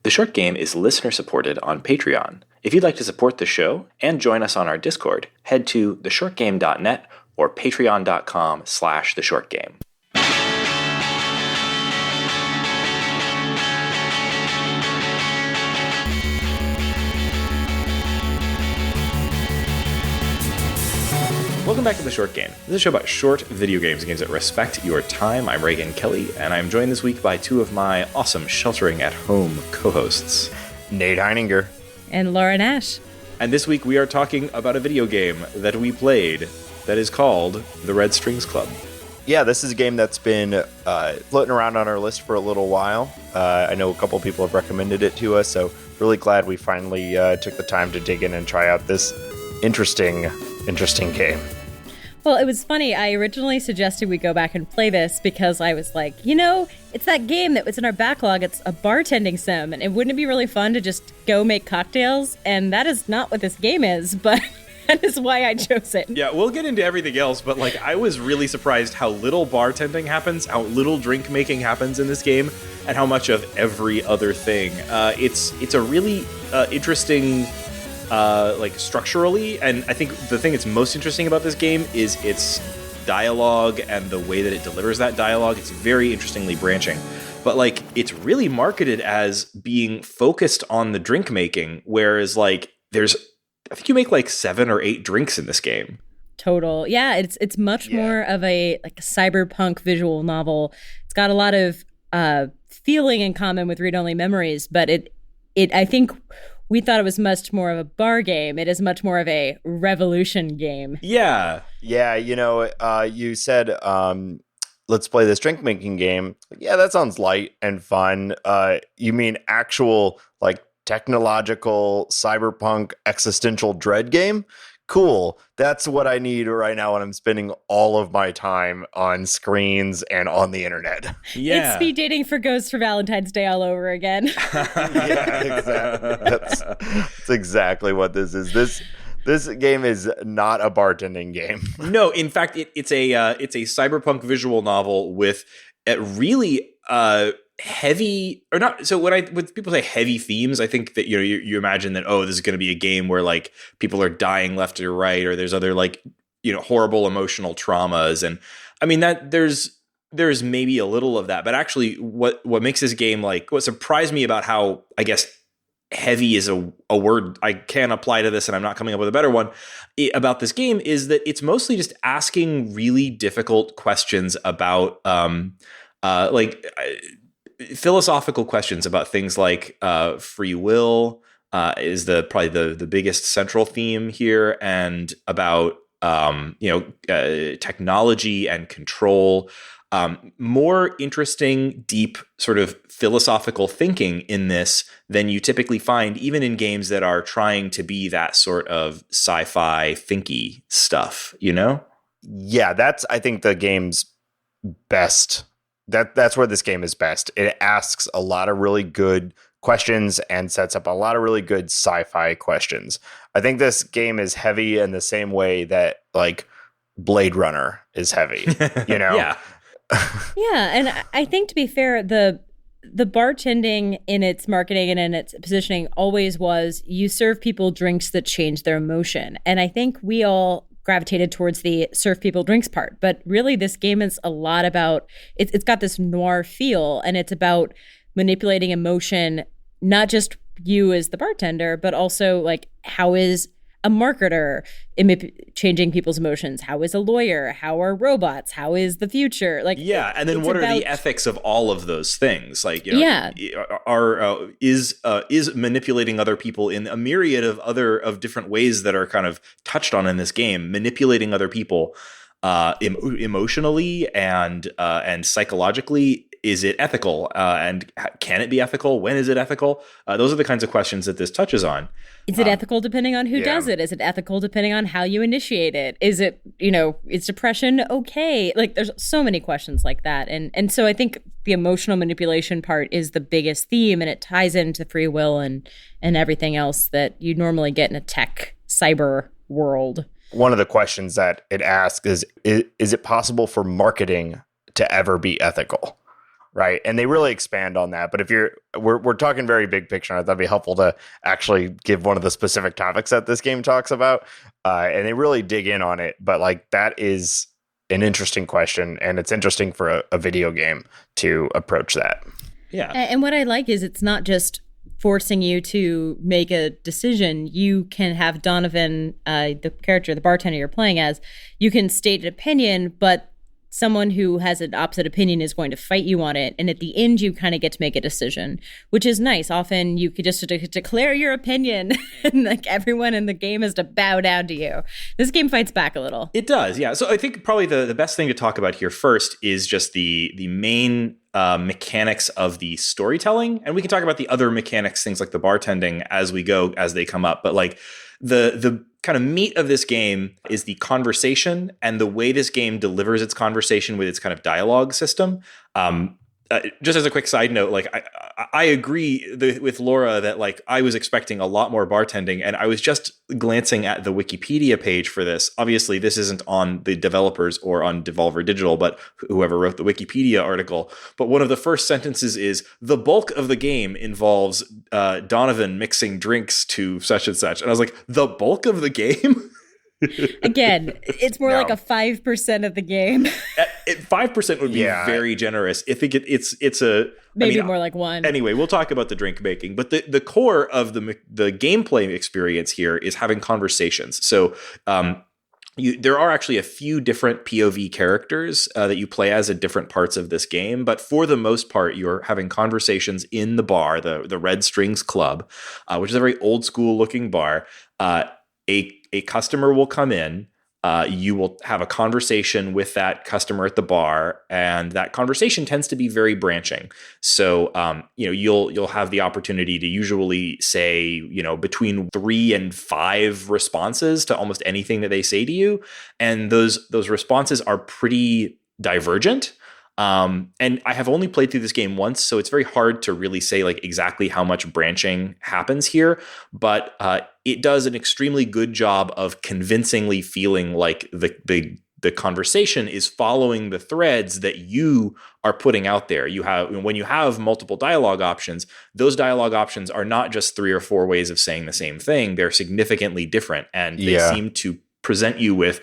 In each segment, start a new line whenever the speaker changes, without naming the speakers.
The Short Game is listener-supported on Patreon. If you'd like to support the show and join us on our Discord, head to theshortgame.net or patreon.com/theshortgame. Welcome back to The Short Game. This is a show about short video games that respect your time. I'm Reagan Kelly, and I'm joined this week by two of my awesome sheltering-at-home co-hosts.
Nate Heininger.
And Laura Nash.
And this week we are talking about a video game that we played that is called The Red Strings Club.
Yeah, this is a game that's been floating around on our list for a little while. I know a couple people have recommended it to us, so really glad we finally took the time to dig in and try out this interesting game.
Well, it was funny. I originally suggested we go back and play this because I was like, it's that game that was in our backlog. It's a bartending sim, and wouldn't it be really fun to just go make cocktails? And that is not what this game is, but that is why I chose it.
Yeah, we'll get into everything else, but I was really surprised how little bartending happens, how little drink making happens in this game, and how much of every other thing. It's a really interesting... structurally, and I think the thing that's most interesting about this game is its dialogue and the way that it delivers that dialogue. It's very interestingly branching, but it's really marketed as being focused on the drink making, whereas I think you make 7 or 8 drinks in this game. Total.
Yeah, it's much more of a cyberpunk visual novel. It's got a lot of feeling in common with Read Only Memories, but I think we thought it was much more of a bar game. It is much more of a revolution game.
Yeah.
Yeah, you said, let's play this drink-making game. Yeah, that sounds light and fun. You mean actual, technological, cyberpunk, existential dread game? Cool. That's what I need right now when I'm spending all of my time on screens and on the internet.
Yeah.
It's speed dating for Ghosts for Valentine's Day all over again.
Yeah, exactly. That's exactly what this is. This game is not a bartending game.
No, in fact, it's a cyberpunk visual novel with a really heavy, or not. So when people say heavy themes, I think that you imagine that, oh, this is going to be a game where people are dying left or right, or there's other horrible emotional traumas, and I mean that there's maybe a little of that, but actually what makes this game what surprised me about how, I guess, heavy is a word I can apply to this, and I'm not coming up with a better one about this game, is that it's mostly just asking really difficult questions about philosophical questions about things like free will is probably the biggest central theme here, and about technology and control. More interesting, deep sort of philosophical thinking in this than you typically find even in games that are trying to be that sort of sci-fi thinky stuff,
Yeah, that's, I think, the game's best. That's where this game is best. It asks a lot of really good questions and sets up a lot of really good sci-fi questions. I think this game is heavy in the same way that Blade Runner is heavy,
Yeah.
Yeah, and I think, to be fair, the bartending in its marketing and in its positioning always was, you serve people drinks that change their emotion. And I think we all gravitated towards the serve people drinks part, but really this game is a lot about, it's got this noir feel, and it's about manipulating emotion, not just you as the bartender, but also how is a marketer changing people's emotions? How is a lawyer? How are robots? How is the future?
And then what are the ethics of all of those things? Is manipulating other people in a myriad of different ways that are kind of touched on in this game, manipulating other people emotionally and psychologically. Is it ethical? And can it be ethical? When is it ethical? Those are the kinds of questions that this touches on.
Is it ethical depending on who does it? Is it ethical depending on how you initiate it? Is it, is depression okay? There's so many questions like that. And so I think the emotional manipulation part is the biggest theme, and it ties into free will and everything else that you normally get in a tech cyber world.
One of the questions that it asks is it possible for marketing to ever be ethical? right? And they really expand on that. But if we're talking very big picture, I thought it'd be helpful to actually give one of the specific topics that this game talks about, and they really dig in on it. But like that is an interesting question, and it's interesting for a video game to approach that.
Yeah.
And what I like is it's not just forcing you to make a decision. You can have Donovan, the character, the bartender you're playing as, you can state an opinion, but someone who has an opposite opinion is going to fight you on it. And at the end, you kind of get to make a decision, which is nice. Often you could just declare your opinion and like everyone in the game has to bow down to you. This game fights back a little.
It does, yeah. So I think probably the best thing to talk about here first is just the main mechanics of the storytelling. And we can talk about the other mechanics, things like the bartending as we go, as they come up. But like the kind of meat of this game is the conversation and the way this game delivers its conversation with its kind of dialogue system. Just as a quick side note, like I agree with Laura that like I was expecting a lot more bartending, and I was just glancing at the Wikipedia page for this. Obviously, this isn't on the developers or on Devolver Digital, but whoever wrote the Wikipedia article. But one of the first sentences is the bulk of the game involves Donovan mixing drinks to such and such, and I was like, the bulk of the game.
Again, it's more like a 5% of the game.
5% would be very generous. I think it's a
maybe more like 1.
Anyway, we'll talk about the drink making, but the core of the gameplay experience here is having conversations. So there are actually a few different POV characters that you play as at different parts of this game, but for the most part, you're having conversations in the bar, the Red Strings Club, which is a very old school looking bar. A customer will come in, you will have a conversation with that customer at the bar, and that conversation tends to be very branching. So, you'll have the opportunity to usually say, between 3 and 5 responses to almost anything that they say to you. And those responses are pretty divergent. And I have only played through this game once, so it's very hard to really say like exactly how much branching happens here, but it does an extremely good job of convincingly feeling like the conversation is following the threads that you are putting out there. When you have multiple dialogue options, those dialogue options are not just 3 or 4 ways of saying the same thing. They're significantly different, and they seem to present you with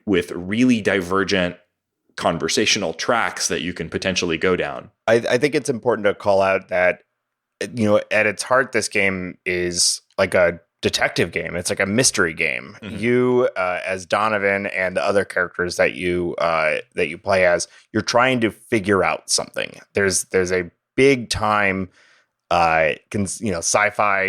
really divergent conversational tracks that you can potentially go down.
I think it's important to call out that, at its heart, this game is like a detective game. It's like a mystery game. Mm-hmm. You, as Donovan and the other characters that you play as, you're trying to figure out something. There's a big time sci-fi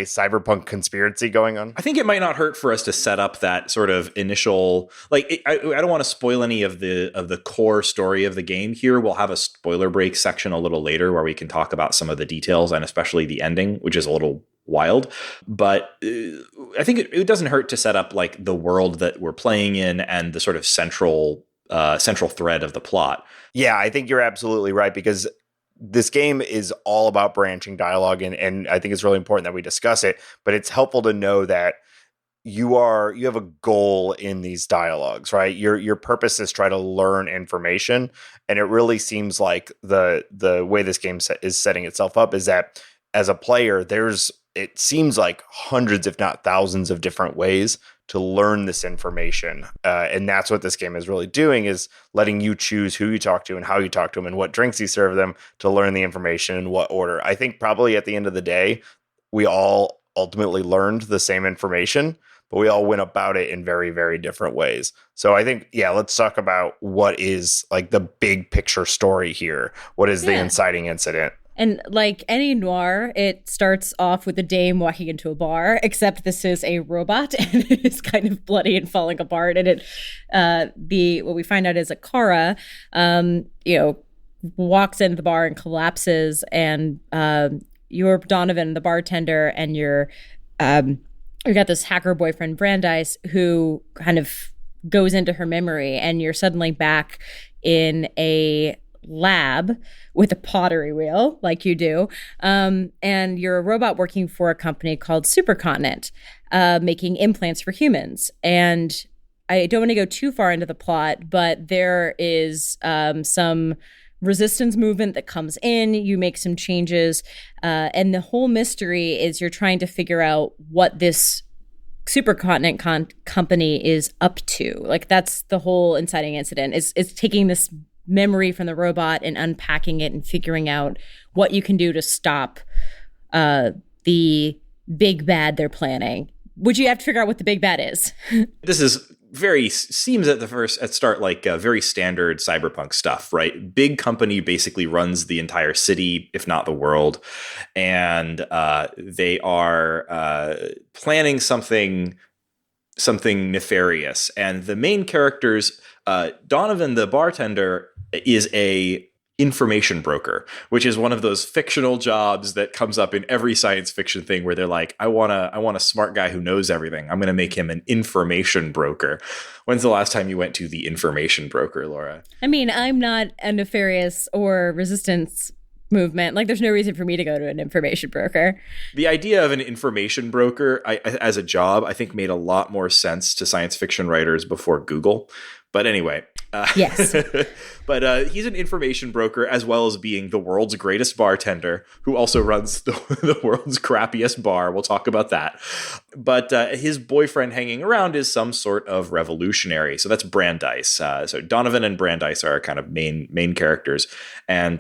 cyberpunk conspiracy going on.
I think it might not hurt for us to set up that sort of initial, I don't want to spoil any of the core story of the game here. We'll have a spoiler break section a little later where we can talk about some of the details and especially the ending, which is a little wild. But I think it doesn't hurt to set up like the world that we're playing in and the sort of central thread of the plot.
Yeah, I think you're absolutely right, because this game is all about branching dialogue, and I think it's really important that we discuss it, but it's helpful to know that you have a goal in these dialogues, right? Your purpose is try to learn information, and it really seems like the way this game is setting itself up is that as a player, it seems like hundreds, if not thousands, of different ways to learn this information. And that's what this game is really doing, is letting you choose who you talk to and how you talk to them and what drinks you serve them to learn the information in what order. I think probably at the end of the day, we all ultimately learned the same information, but we all went about it in very, very different ways. So I think, let's talk about what is like the big picture story here. What is the inciting incident?
And like any noir, it starts off with a dame walking into a bar, except this is a robot and it is kind of bloody and falling apart. And what we find out is that Kara, walks into the bar and collapses, and you're Donovan, the bartender, and you got this hacker boyfriend, Brandeis, who kind of goes into her memory, and you're suddenly back in a lab with a pottery wheel like you do, and you're a robot working for a company called Supercontinent, making implants for humans. And I don't want to go too far into the plot, but there is some resistance movement that comes in, you make some changes, and the whole mystery is you're trying to figure out what this supercontinent company is up to. Like, that's the whole inciting incident, is taking this memory from the robot and unpacking it and figuring out what you can do to stop the big bad they're planning. Would you have to figure out what the big bad is?
This is seems at start like very standard cyberpunk stuff, right? Big company basically runs the entire city, if not the world, and they are planning something nefarious. And the main characters, Donovan the bartender, is a information broker, which is one of those fictional jobs that comes up in every science fiction thing where they're like, I want a smart guy who knows everything. I'm going to make him an information broker. When's the last time you went to the information broker, Laura? I
mean, I'm not a nefarious or resistance movement. Like, there's no reason for me to go to an information broker.
The idea of an information broker as a job, I think, made a lot more sense to science fiction writers before Google. But anyway,
yes.
But he's an information broker, as well as being the world's greatest bartender, who also runs the world's crappiest bar. We'll talk about that. But his boyfriend hanging around is some sort of revolutionary. So that's Brandeis. So Donovan and Brandeis are kind of main characters, and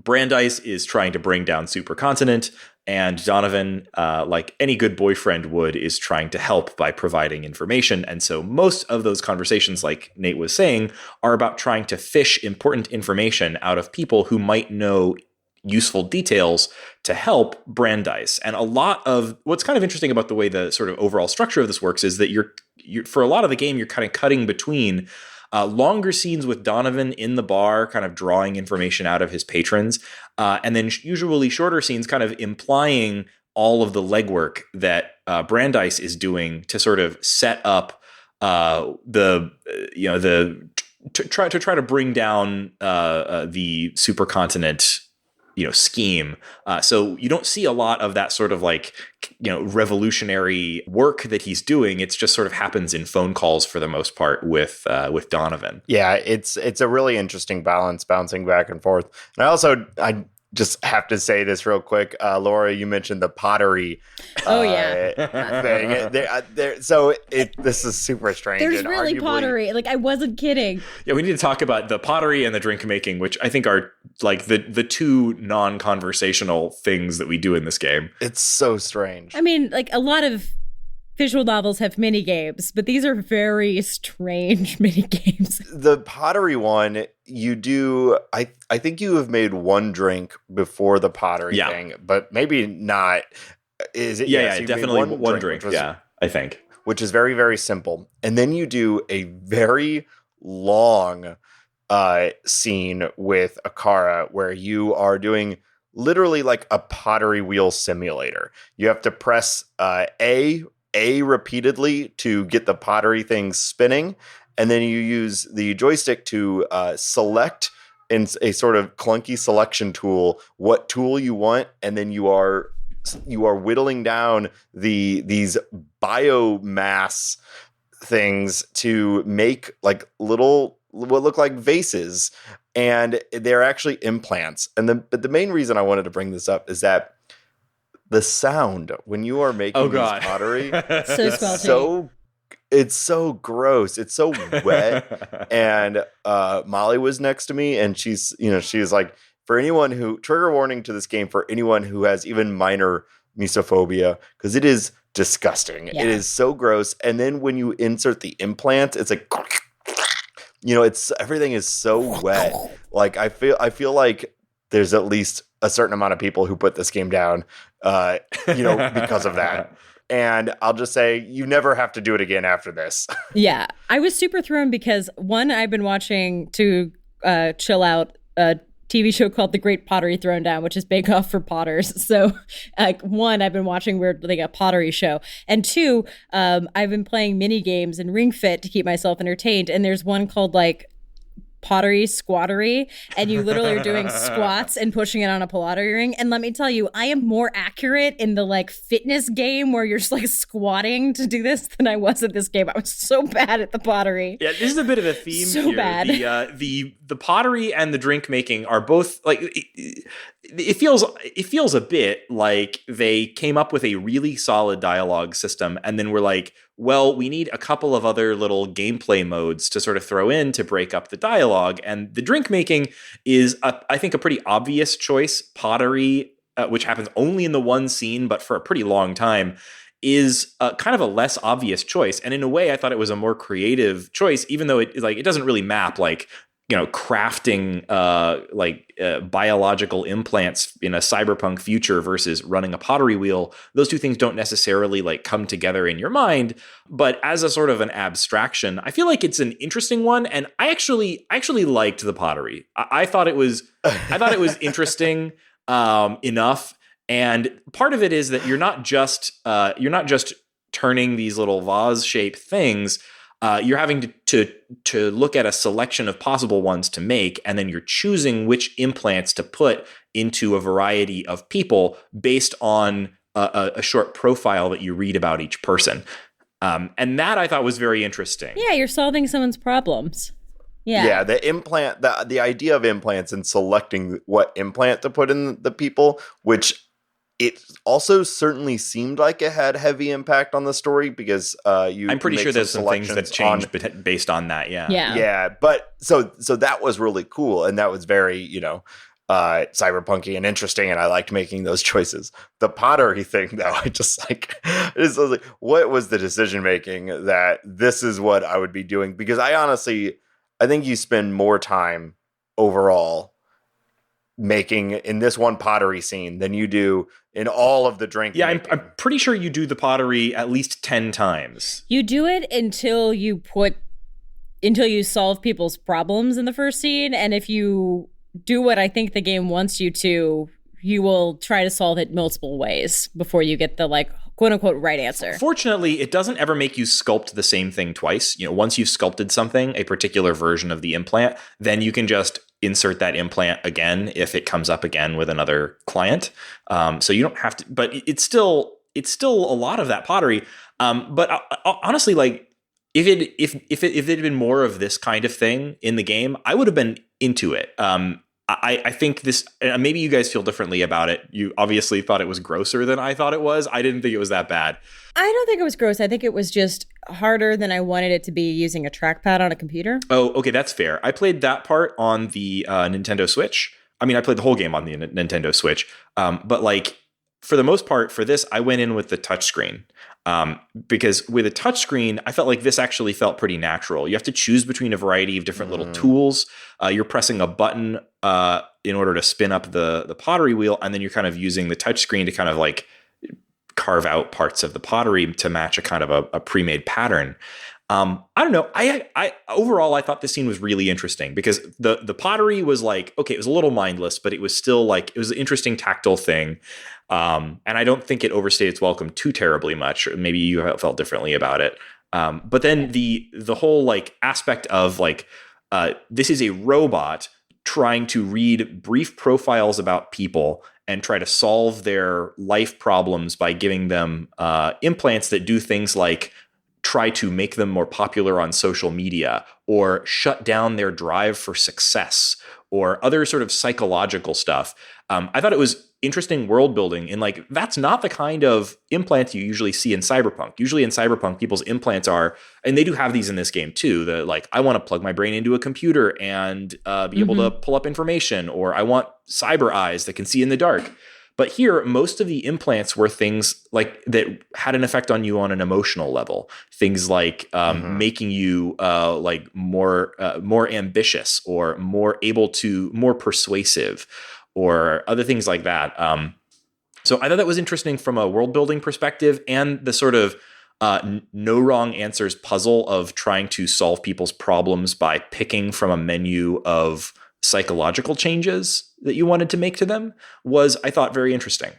Brandeis is trying to bring down Supercontinent. And Donovan, like any good boyfriend would, is trying to help by providing information. And so most of those conversations, like Nate was saying, are about trying to fish important information out of people who might know useful details to help Brandeis. And a lot of what's kind of interesting about the way the sort of overall structure of this works is that you're for a lot of the game, you're kind of cutting between longer scenes with Donovan in the bar, kind of drawing information out of his patrons, and then usually shorter scenes kind of implying all of the legwork that Brandeis is doing to sort of set up to try to bring down the supercontinent scheme. So you don't see a lot of that sort of like, revolutionary work that he's doing. It's just sort of happens in phone calls for the most part with Donovan.
Yeah, it's a really interesting balance, bouncing back and forth. And I just have to say this real quick. Laura, you mentioned the pottery thing. This is super strange.
There's really pottery. Like, I wasn't kidding.
Yeah, we need to talk about the pottery and the drink making, which I think are like the two non-conversational things that we do in this game.
It's so strange.
I mean, like, a lot of visual novels have mini games, but these are very strange mini games.
The pottery one, you do. I think you have made one drink before the pottery thing, but maybe not. Is it?
Yeah, definitely one drink. I think,
which is very, very simple. And then you do a very long scene with Akara where you are doing literally like a pottery wheel simulator. You have to press A repeatedly to get the pottery thing spinning, and then you use the joystick to select in a sort of clunky selection tool what tool you want, and then you are whittling down these biomass things to make like little what look like vases, and they're actually implants. But the main reason I wanted to bring this up is that the sound when you are making this pottery, it's so gross. It's so wet. And Molly was next to me, and she's like, for anyone who, trigger warning to this game for anyone who has even minor mesophobia, because it is disgusting. Yeah. It is so gross. And then when you insert the implant, it's like, everything is so wet. Like I feel like there's at least a certain amount of people who put this game down, because of that. And I'll just say, you never have to do it again after this.
Yeah. I was super thrown because, one, I've been watching to chill out a TV show called The Great Pottery Throwdown, which is Bake Off for Potters. So, one, I've been watching like a pottery show. And two, I've been playing mini games and Ring Fit to keep myself entertained. And there's one called like pottery squattery, and you literally are doing squats and pushing it on a Pilates ring. And let me tell you, I am more accurate in the like fitness game where you're just like squatting to do this than I was at this game. I was so bad at the pottery.
Yeah, this is a bit of a theme
so
here.
Bad.
The pottery and the drink making are both like it feels a bit like they came up with a really solid dialogue system and then were like, well, we need a couple of other little gameplay modes to sort of throw in to break up the dialogue. And the drink making is, I think, a pretty obvious choice. Pottery, which happens only in the one scene, but for a pretty long time, is kind of a less obvious choice. And in a way, I thought it was a more creative choice, even though it doesn't really map like, crafting biological implants in a cyberpunk future versus running a pottery wheel. Those two things don't necessarily like come together in your mind, but as a sort of an abstraction, I feel like it's an interesting one. And I actually liked the pottery. I thought it was interesting enough. And part of it is that you're not just turning these little vase-shaped things. You're having to look at a selection of possible ones to make, and then you're choosing which implants to put into a variety of people based on a short profile that you read about each person. And that I thought was very interesting.
Yeah, you're solving someone's problems.
Yeah, the implant, the idea of implants and selecting what implant to put in the people, which it also certainly seemed like it had heavy impact on the story because
I'm pretty sure there's some things that changed based on that.
Yeah. But so that was really cool, and that was very cyberpunky and interesting, and I liked making those choices. The pottery thing, though, I was like, what was the decision making that this is what I would be doing? Because I think you spend more time overall making in this one pottery scene than you do in all of the drink.
Yeah, I'm pretty sure you do the pottery at least 10 times.
You do it until you solve people's problems in the first scene, and if you do what I think the game wants you to, you will try to solve it multiple ways before you get the like quote unquote right answer.
Fortunately, it doesn't ever make you sculpt the same thing twice. Once you've sculpted something, a particular version of the implant, then you can just insert that implant again if it comes up again with another client. So you don't have to, but it's still a lot of that pottery. But honestly, like if it had been more of this kind of thing in the game, I would have been into it. I think this, maybe you guys feel differently about it. You obviously thought it was grosser than I thought it was. I didn't think it was that bad.
I don't think it was gross. I think it was just harder than I wanted it to be using a trackpad on a computer.
Oh, okay, that's fair. I played that part on the Nintendo Switch. I mean, I played the whole game on the Nintendo Switch. But like, for the most part, for this, I went in with the touchscreen. Because with a touchscreen, I felt like this actually felt pretty natural. You have to choose between a variety of different little tools. You're pressing a button in order to spin up the pottery wheel, and then you're kind of using the touchscreen to kind of like carve out parts of the pottery to match a kind of a pre-made pattern. I don't know. I overall, I thought this scene was really interesting because the pottery was like, okay, it was a little mindless, but it was still like, it was an interesting tactile thing. And I don't think it overstayed its welcome too terribly much. Maybe you felt differently about it. But then the whole like aspect of like, this is a robot trying to read brief profiles about people and try to solve their life problems by giving them implants that do things like try to make them more popular on social media or shut down their drive for success or other sort of psychological stuff. I thought it was interesting world building, and like that's not the kind of implants you usually see in Cyberpunk. Usually in Cyberpunk, people's implants are, and they do have these in this game too, the like, I want to plug my brain into a computer and be able to pull up information, or I want cyber eyes that can see in the dark. But here, most of the implants were things like that had an effect on you on an emotional level. Things like making you like more ambitious, or more persuasive, or other things like that. So I thought that was interesting from a world building perspective, and the sort of no wrong answers puzzle of trying to solve people's problems by picking from a menu of psychological changes that you wanted to make to them was, I thought, very interesting.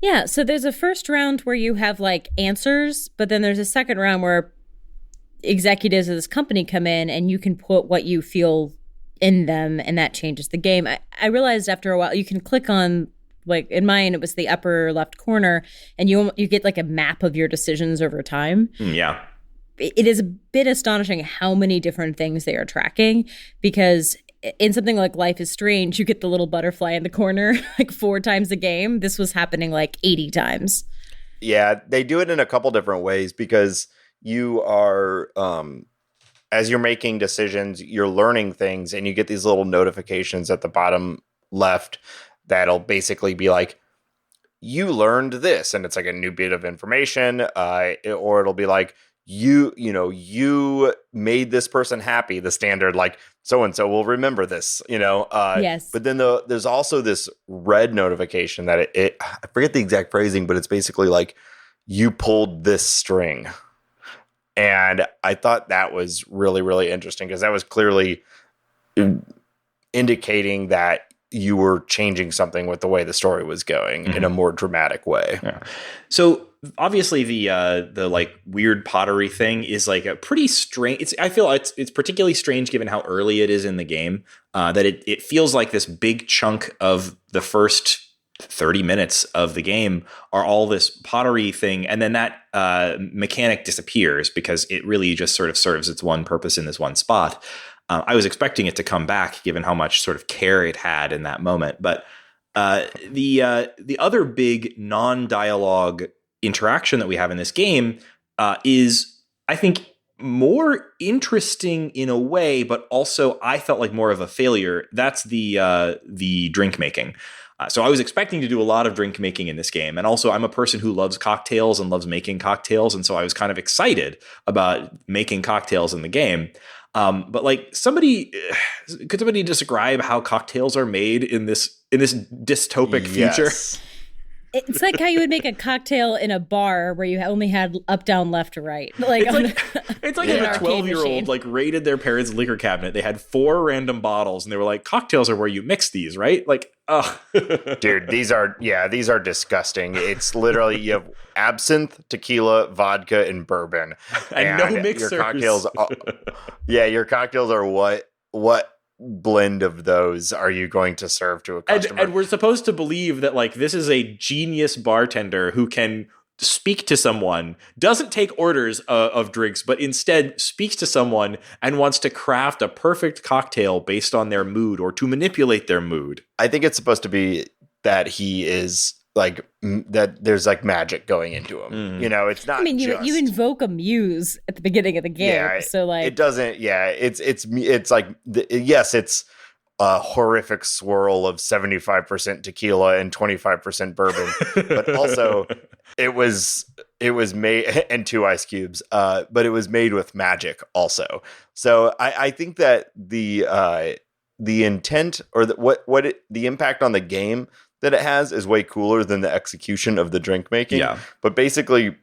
Yeah, so there's a first round where you have like answers, but then there's a second round where executives of this company come in and you can put what you feel in them, and that changes the game. I realized after a while you can click on, like in mine it was the upper left corner, and you get like a map of your decisions over time.
Yeah.
It is a bit astonishing how many different things they are tracking, because in something like Life is Strange, you get the little butterfly in the corner like 4 times a game. This was happening like 80 times.
Yeah, they do it in a couple different ways, because you are, as you're making decisions, you're learning things, and you get these little notifications at the bottom left that'll basically be like, you learned this, and it's like a new bit of information, or it'll be like, you made this person happy, the standard, like, so-and-so will remember this,
Yes.
But then there's also this red notification that I forget the exact phrasing, but it's basically like, you pulled this string. And I thought that was really, really interesting, because that was clearly indicating that you were changing something with the way the story was going in a more dramatic way.
Yeah. So obviously the like weird pottery thing is like a pretty strange. I feel it's particularly strange given how early it is in the game, that it feels like this big chunk of the first 30 minutes of the game are all this pottery thing, and then that mechanic disappears because it really just sort of serves its one purpose in this one spot. I was expecting it to come back given how much sort of care it had in that moment, but the other big non-dialogue interaction that we have in this game is, I think, more interesting in a way, but also I felt like more of a failure. That's the drink making. So I was expecting to do a lot of drink making in this game. And also I'm a person who loves cocktails and loves making cocktails. And so I was kind of excited about making cocktails in the game. But like could somebody describe how cocktails are made in this dystopic future?
It's like how you would make a cocktail in a bar where you only had up, down, left, right.
It's like if a 12-year-old like raided their parents' liquor cabinet. They had 4 random bottles, and they were like, "Cocktails are where you mix these, right?" Like, oh,
dude, these are disgusting. It's literally, you have absinthe, tequila, vodka, and bourbon,
and no mixers.
Your cocktails are what blend of those are you going to serve to a customer?
And we're supposed to believe that like this is a genius bartender who can speak to someone, doesn't take orders of drinks, but instead speaks to someone and wants to craft a perfect cocktail based on their mood or to manipulate their mood.
I think it's supposed to be that he is like that. There's like magic going into him. It's not.
I mean, you invoke a muse at the beginning of the game,
yeah,
so like
it doesn't. Yeah, it's like yes, it's a horrific swirl of 75% tequila and 25% bourbon, but also it was made and 2 ice cubes. But it was made with magic also. So I think that the intent or the impact on the game that it has is way cooler than the execution of the drink making.
Yeah.
But basically,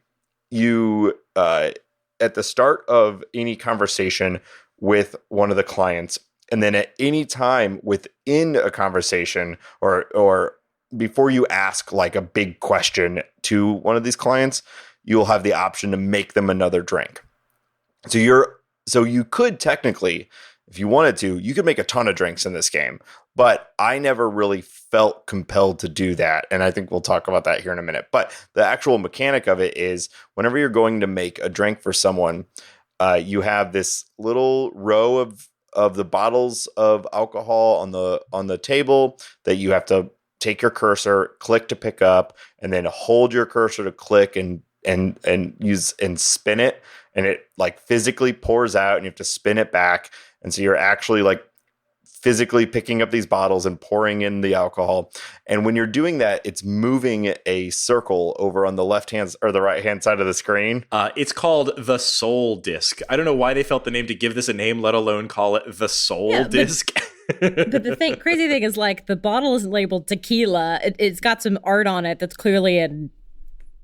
you at the start of any conversation with one of the clients, and then at any time within a conversation or before you ask like a big question to one of these clients, you'll have the option to make them another drink. So you could technically, if you wanted to, you could make a ton of drinks in this game, but I never really felt compelled to do that. And I think we'll talk about that here in a minute. But the actual mechanic of it is whenever you're going to make a drink for someone, you have this little row of the bottles of alcohol on the table that you have to take your cursor, click to pick up, and then hold your cursor to click and use and spin it. And it like physically pours out and you have to spin it back. And so you're actually like physically picking up these bottles and pouring in the alcohol. And when you're doing that, it's moving a circle over on the left hand or the right hand side of the screen.
It's called the Soul Disc. I don't know why they felt the need to give this a name, let alone call it the Soul Disc.
But the crazy thing is like the bottle isn't labeled tequila. It's got some art on it that's clearly a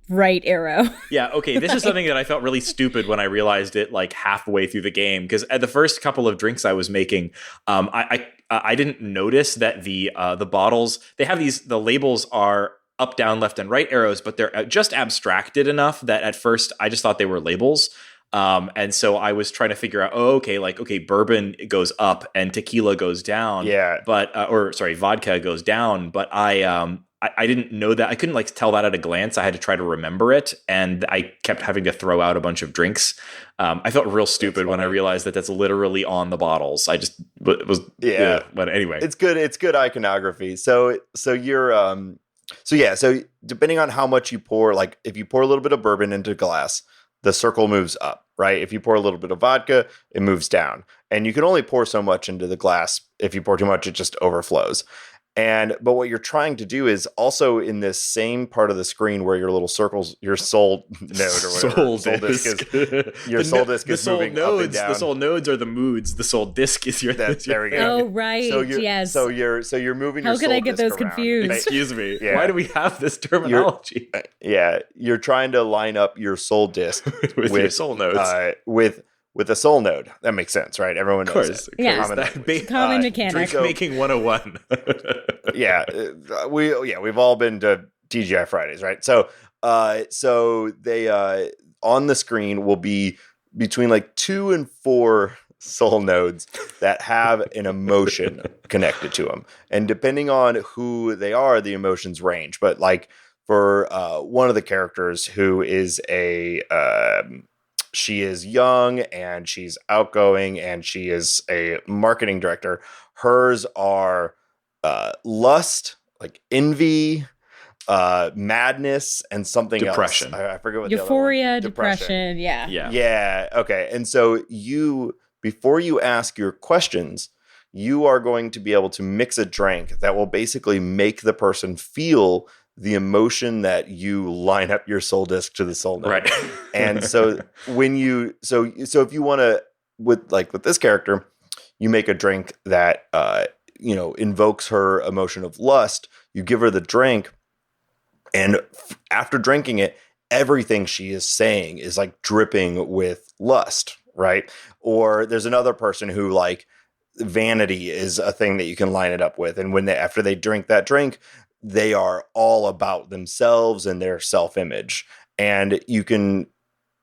right arrow.
Yeah, okay. This is something that I felt really stupid when I realized it like halfway through the game, because at the first couple of drinks I was making, I didn't notice that the bottles, they have the labels are up, down, left, and right arrows, but they're just abstracted enough that at first I just thought they were labels. And so I was trying to figure out, okay, bourbon goes up and tequila goes down.
Yeah.
But, vodka goes down. But I didn't know that. I couldn't like tell that at a glance. I had to try to remember it. And I kept having to throw out a bunch of drinks. I felt real stupid when I realized that that's literally on the bottles. I just was, but anyway.
It's good. It's good iconography. So you're, so depending on how much you pour, like if you pour a little bit of bourbon into a glass, the circle moves up, right? If you pour a little bit of vodka, it moves down. And you can only pour so much into the glass. If you pour too much, it just overflows. But what you're trying to do is also in this same part of the screen where your little circles, your soul node or whatever, soul disc is, your soul disc is moving up and down.
The soul nodes are the moods. The soul disc is your.
There we go.
Oh right, yes.
So you're moving.
How
your
could
soul
I get
disc
those
around.
confused?
Excuse me. Yeah. Why do we have this terminology?
You're trying to line up your soul disc
with your soul nodes.
With a soul node. That makes sense, right? Everyone knows it.
Yeah. Common mechanics.
Drink making 101.
We've all been to TGI Fridays, right? So they on the screen will be between like 2 and 4 soul nodes that have an emotion connected to them. And depending on who they are, the emotions range. But like for one of the characters who is she is young and she's outgoing and she is a marketing director. Hers are lust, like envy, madness, and something
depression.
else. I forget what
Euphoria,
the other one.
depression.
Yeah. Okay. And so before you ask your questions, you are going to be able to mix a drink that will basically make the person feel the emotion that you line up your soul disc to the soul node.
Right.
And so if you want to, with this character, you make a drink that, invokes her emotion of lust, you give her the drink, and after drinking it, everything she is saying is like dripping with lust, right? Or there's another person who like vanity is a thing that you can line it up with. And after they drink that drink, they are all about themselves and their self-image. And you can,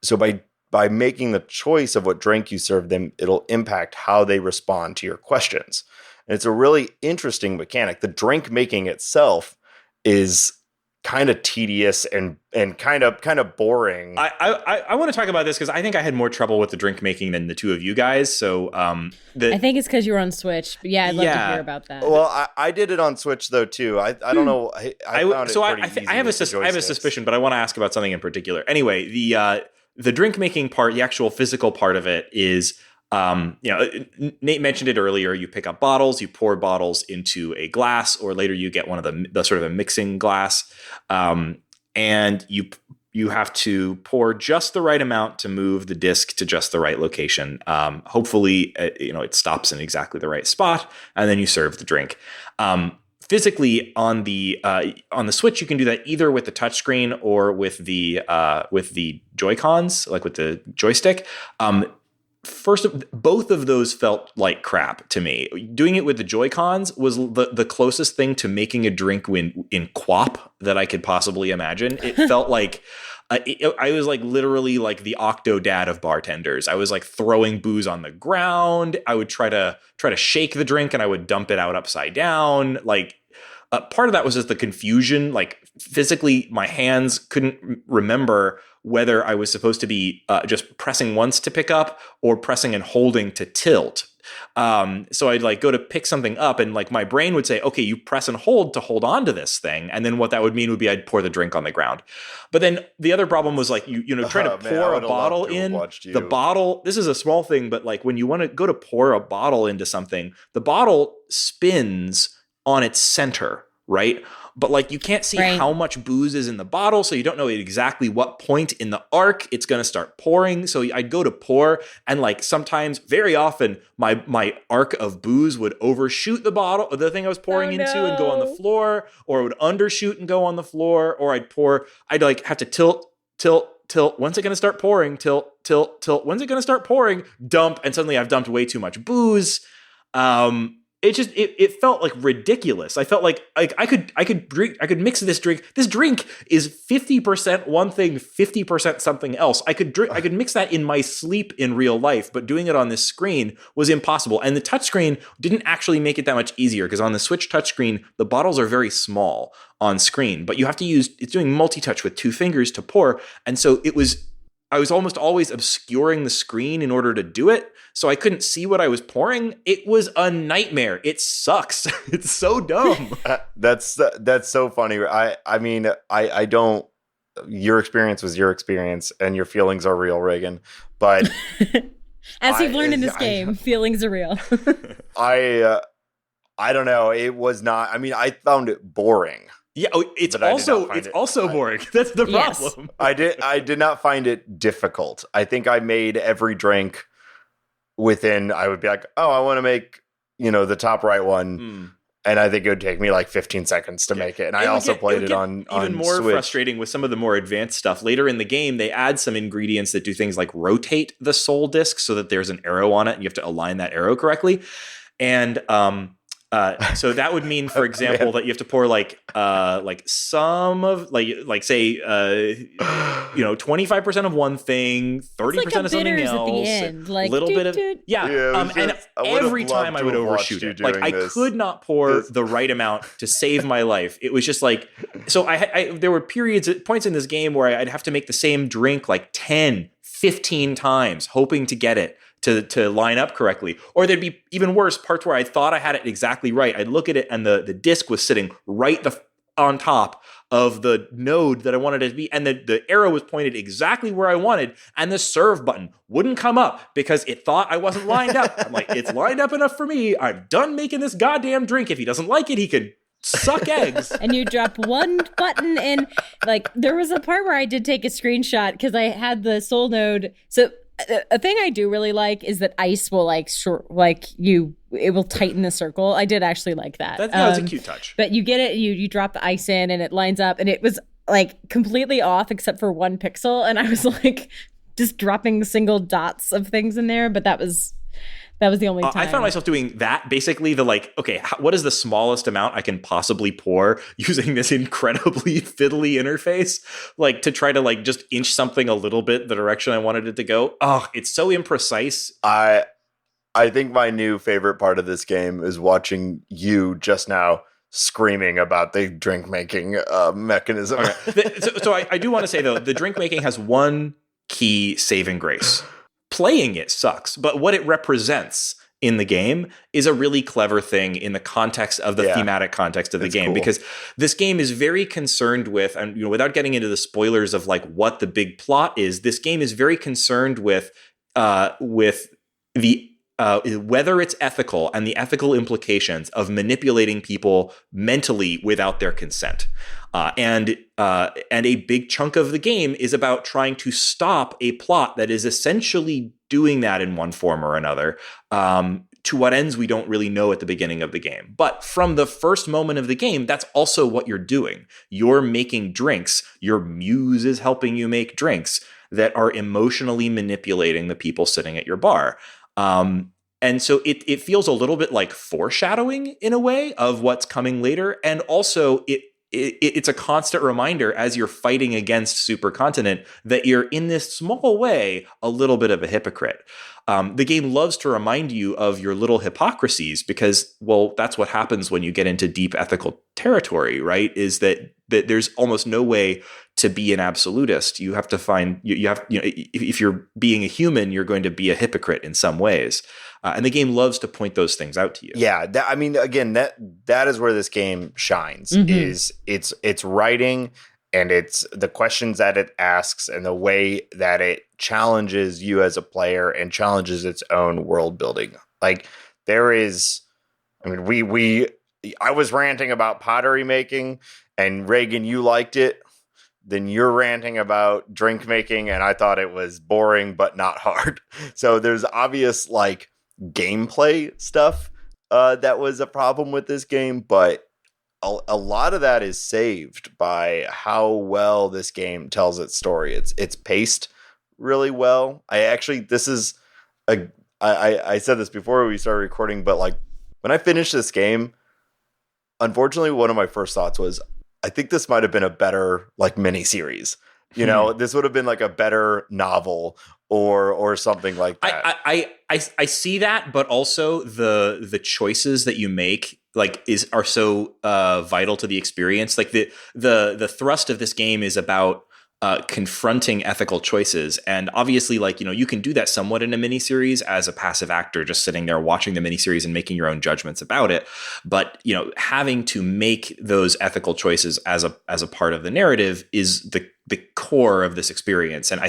so by making the choice of what drink you serve them, it'll impact how they respond to your questions. And it's a really interesting mechanic. The drink making itself is kind of tedious and kind of boring.
I want to talk about this because I think I had more trouble with the drink making than the two of you guys. So
I think it's because you were on Switch. But yeah, I'd love to hear about that.
Well, I did it on Switch though too. I don't know. I found it pretty easy.
I have a suspicion, but I want to ask about something in particular. Anyway, the drink making part, the actual physical part of it is. Nate mentioned it earlier. You pick up bottles, you pour bottles into a glass, or later you get one of the sort of a mixing glass, and you have to pour just the right amount to move the disc to just the right location. Hopefully, it stops in exactly the right spot, and then you serve the drink. Physically on the Switch, you can do that either with the touchscreen or with the Joy-Cons, like with the joystick. Both of those felt like crap to me. Doing it with the Joy-Cons was the closest thing to making a drink in QWOP that I could possibly imagine. It felt like I was like literally like the Octodad of bartenders. I was like throwing booze on the ground. I would try to shake the drink and I would dump it out upside down. Like part of that was just the confusion. Like physically, my hands couldn't remember whether I was supposed to be just pressing once to pick up or pressing and holding to tilt. So I'd like go to pick something up and like my brain would say, okay, you press and hold to hold on to this thing. And then what that would mean would be I'd pour the drink on the ground. But then the other problem was like, try to pour a bottle in the bottle. This is a small thing, but like when you want to go to pour a bottle into something, the bottle spins on its center, right? But like you can't see how much booze is in the bottle, so you don't know exactly what point in the arc it's going to start pouring. So I'd go to pour, and like sometimes, very often, my arc of booze would overshoot the bottle, the thing I was pouring into, and go on the floor, or it would undershoot and go on the floor, or I'd like have to tilt. When's it going to start pouring? Tilt. When's it going to start pouring? Dump, and suddenly I've dumped way too much booze. it felt like ridiculous. I felt like I could mix this drink. This drink is 50% one thing, 50% something else. I could mix that in my sleep in real life, but doing it on this screen was impossible. And the touchscreen didn't actually make it that much easier, because on the Switch touchscreen, the bottles are very small on screen, but you have to it's doing multi-touch with 2 fingers to pour. And so I was almost always obscuring the screen in order to do it, so I couldn't see what I was pouring. It was a nightmare. It sucks. It's so dumb.
That's so funny. I mean, I don't. Your experience was your experience, and your feelings are real, Reagan. But
as you've learned in this game, feelings are real.
I don't know. It was not. I mean, I found it boring.
Yeah, it's also boring. That's the problem.
Yes. I did not find it difficult. I think I made every drink within. I would be like, oh, I want to make the top right one, and I think it would take me like 15 seconds to make it. And I also played it on
even more
Switch.
Frustrating with some of the more advanced stuff later in the game. They add some ingredients that do things like rotate the soul disc so that there's an arrow on it, and you have to align that arrow correctly. And so that would mean, for example, that you have to pour some of say 25% of one thing, 30% of something else,
at the end,
a little bit of and every time I would overshoot it. Like I could not pour the right amount to save my life. It was just like, so there were points in this game where I'd have to make the same drink like 10, 15 times, hoping to get it to line up correctly. Or there'd be even worse parts where I thought I had it exactly right. I'd look at it and the disc was sitting right on top of the node that I wanted it to be, and the arrow was pointed exactly where I wanted, and the serve button wouldn't come up because it thought I wasn't lined up. I'm like, it's lined up enough for me. I'm done making this goddamn drink. If he doesn't like it, he could suck eggs.
And you drop one button, and like there was a part where I did take a screenshot because I had the soul node. So a thing I do really like is that ice will it will tighten the circle. I did actually like that.
That's a cute touch.
But you get it, you drop the ice in and it lines up, and it was like completely off except for 1 pixel, and I was like just dropping single dots of things in there, but that was the only time.
I found myself doing that, basically what is the smallest amount I can possibly pour using this incredibly fiddly interface, like to try to like just inch something a little bit the direction I wanted it to go. Oh, it's so imprecise.
I think my new favorite part of this game is watching you just now screaming about the drink making mechanism.
Okay. So I do want to say though, the drink making has one key saving grace. Playing it sucks, but what it represents in the game is a really clever thing in the context of the thematic context of the game, because this game is very concerned with, and without getting into the spoilers of like what the big plot is, this game is very concerned with the whether it's ethical and the ethical implications of manipulating people mentally without their consent. And a big chunk of the game is about trying to stop a plot that is essentially doing that in one form or another. To what ends, we don't really know at the beginning of the game. But from the first moment of the game, that's also what you're doing. You're making drinks. Your muse is helping you make drinks that are emotionally manipulating the people sitting at your bar. And so it feels a little bit like foreshadowing in a way of what's coming later. And also it's a constant reminder as you're fighting against Supercontinent that you're in this small way a little bit of a hypocrite. The game loves to remind you of your little hypocrisies because, well, that's what happens when you get into deep ethical territory, right? Is that there's almost no way to be an absolutist. You have to find, if you're being a human, you're going to be a hypocrite in some ways. And the game loves to point those things out to you.
Yeah, that is where this game shines. Mm-hmm. Is it's writing and it's the questions that it asks and the way that it challenges you as a player and challenges its own world building. Like there is, I mean, I was ranting about pottery making, and Reagan, you liked it. Then you're ranting about drink making, and I thought it was boring but not hard. So there's obvious like gameplay stuff that was a problem with this game, but a lot of that is saved by how well this game tells its story. It's paced really well. I said this before we started recording, but like when I finished this game, unfortunately, one of my first thoughts was, I think this might have been a better like mini-series. You know, this would have been like a better novel or something like that.
I see that, but also the choices that you make like are so vital to the experience. Like the thrust of this game is about confronting ethical choices, and obviously, like, you know, you can do that somewhat in a miniseries as a passive actor, just sitting there watching the miniseries and making your own judgments about it. But, you know, having to make those ethical choices as a part of the narrative is the core of this experience. And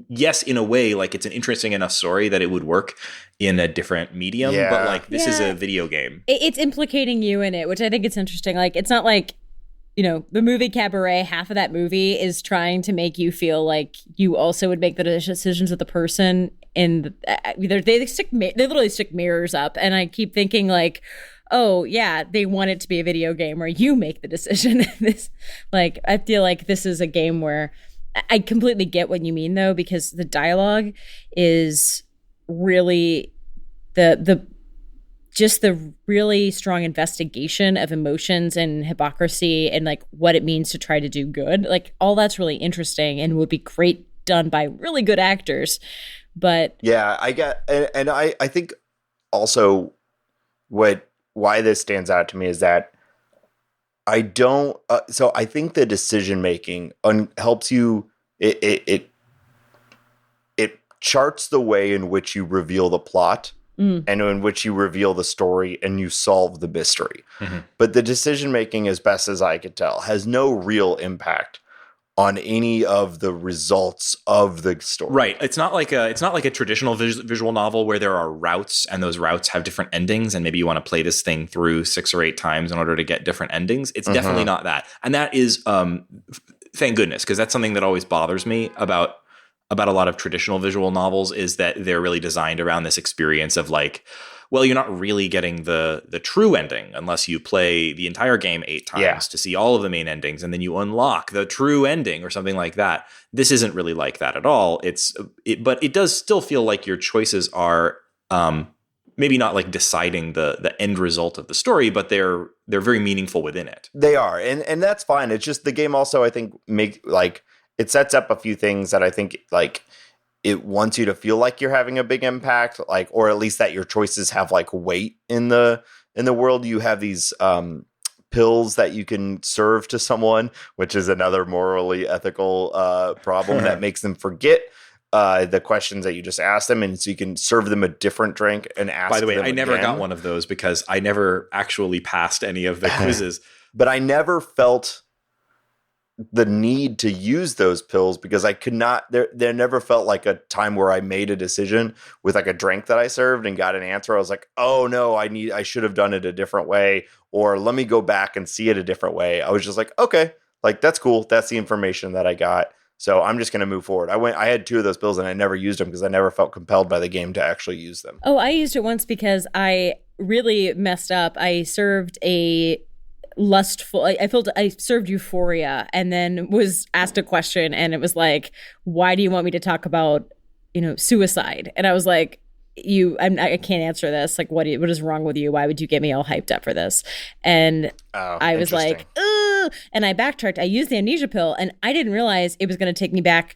yes, in a way, like, it's an interesting enough story that it would work in a different medium.
Yeah.
But like, this is a video game.
It's implicating you in it, which I think it's interesting. Like, it's not like, you know, the movie Cabaret, half of that movie is trying to make you feel like you also would make the decisions of the person. And they literally stick mirrors up. And I keep thinking like, oh yeah, they want it to be a video game where you make the decision. Like, I feel like this is a game where I completely get what you mean though, because the dialogue is really the really strong investigation of emotions and hypocrisy and like what it means to try to do good. Like, all that's really interesting and would be great done by really good actors. But
yeah, I think also why this stands out to me is that I don't. So I think the decision making helps you. It charts the way in which you reveal the plot. And in which you reveal the story and you solve the mystery. Mm-hmm. But the decision-making, as best as I could tell, has no real impact on any of the results of the story.
Right. It's not like a traditional visual novel where there are routes and those routes have different endings, and maybe you want to play this thing through 6 or 8 times in order to get different endings. It's definitely not that. And that is, thank goodness, because that's something that always bothers me about a lot of traditional visual novels, is that they're really designed around this experience of like, well, you're not really getting the true ending unless you play the entire game 8 times to see all of the main endings, and then you unlock the true ending or something like that. This isn't really like that at all. But it does still feel like your choices are maybe not like deciding the end result of the story, but they're very meaningful within it.
They are, and that's fine. It's just the game also, I think, it sets up a few things that I think like it wants you to feel like you're having a big impact, like, or at least that your choices have like weight in the world. You have these pills that you can serve to someone, which is another morally ethical problem that makes them forget the questions that you just asked them, and so you can serve them a different drink and ask.
By the way,
them
I never
again.
got one of those because I never actually passed any of the quizzes.
But I never felt the need to use those pills because I could not. There never felt like a time where I made a decision with like a drink that I served and got an answer. I was like, oh no, I should have done it a different way, or let me go back and see it a different way. I was just like, okay, like that's cool. That's the information that I got. So I'm just going to move forward. I had 2 of those pills and I never used them because I never felt compelled by the game to actually use them.
Oh, I used it once because I really messed up. I served a lustful, I served Euphoria and then was asked a question and it was like, why do you want me to talk about, you know, suicide? And I was like, I can't answer this. Like, what is wrong with you? Why would you get me all hyped up for this? And I was like, ugh. And I backtracked. I used the amnesia pill and I didn't realize it was going to take me back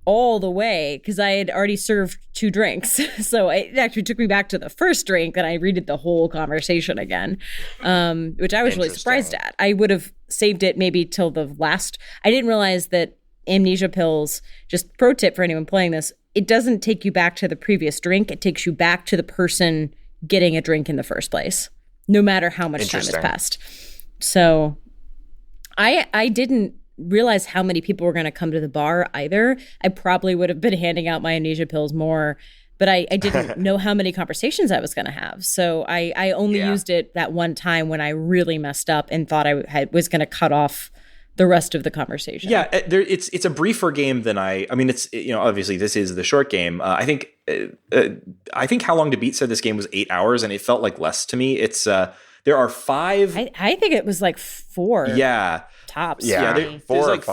all the way because I had already served 2 drinks. So it actually took me back to the first drink and I redid the whole conversation again, which I was really surprised at. I would have saved it maybe till the last. I didn't realize that amnesia pills, just pro tip for anyone playing this, it doesn't take you back to the previous drink. It takes you back to the person getting a drink in the first place, no matter how much time has passed. So I didn't realize how many people were going to come to the bar either. I probably would have been handing out my amnesia pills more, but I didn't know how many conversations I was going to have. So I only used it that one time when I really messed up and thought I was going to cut off the rest of the conversation.
Yeah, it's a briefer game than I mean, it's, you know, obviously this is the short game. I think How Long to Beat said this game was 8 hours and it felt like less to me. It's there are 5.
I think it was like 4.
Yeah.
tops.
Yeah,
Really.
four
there's
or
like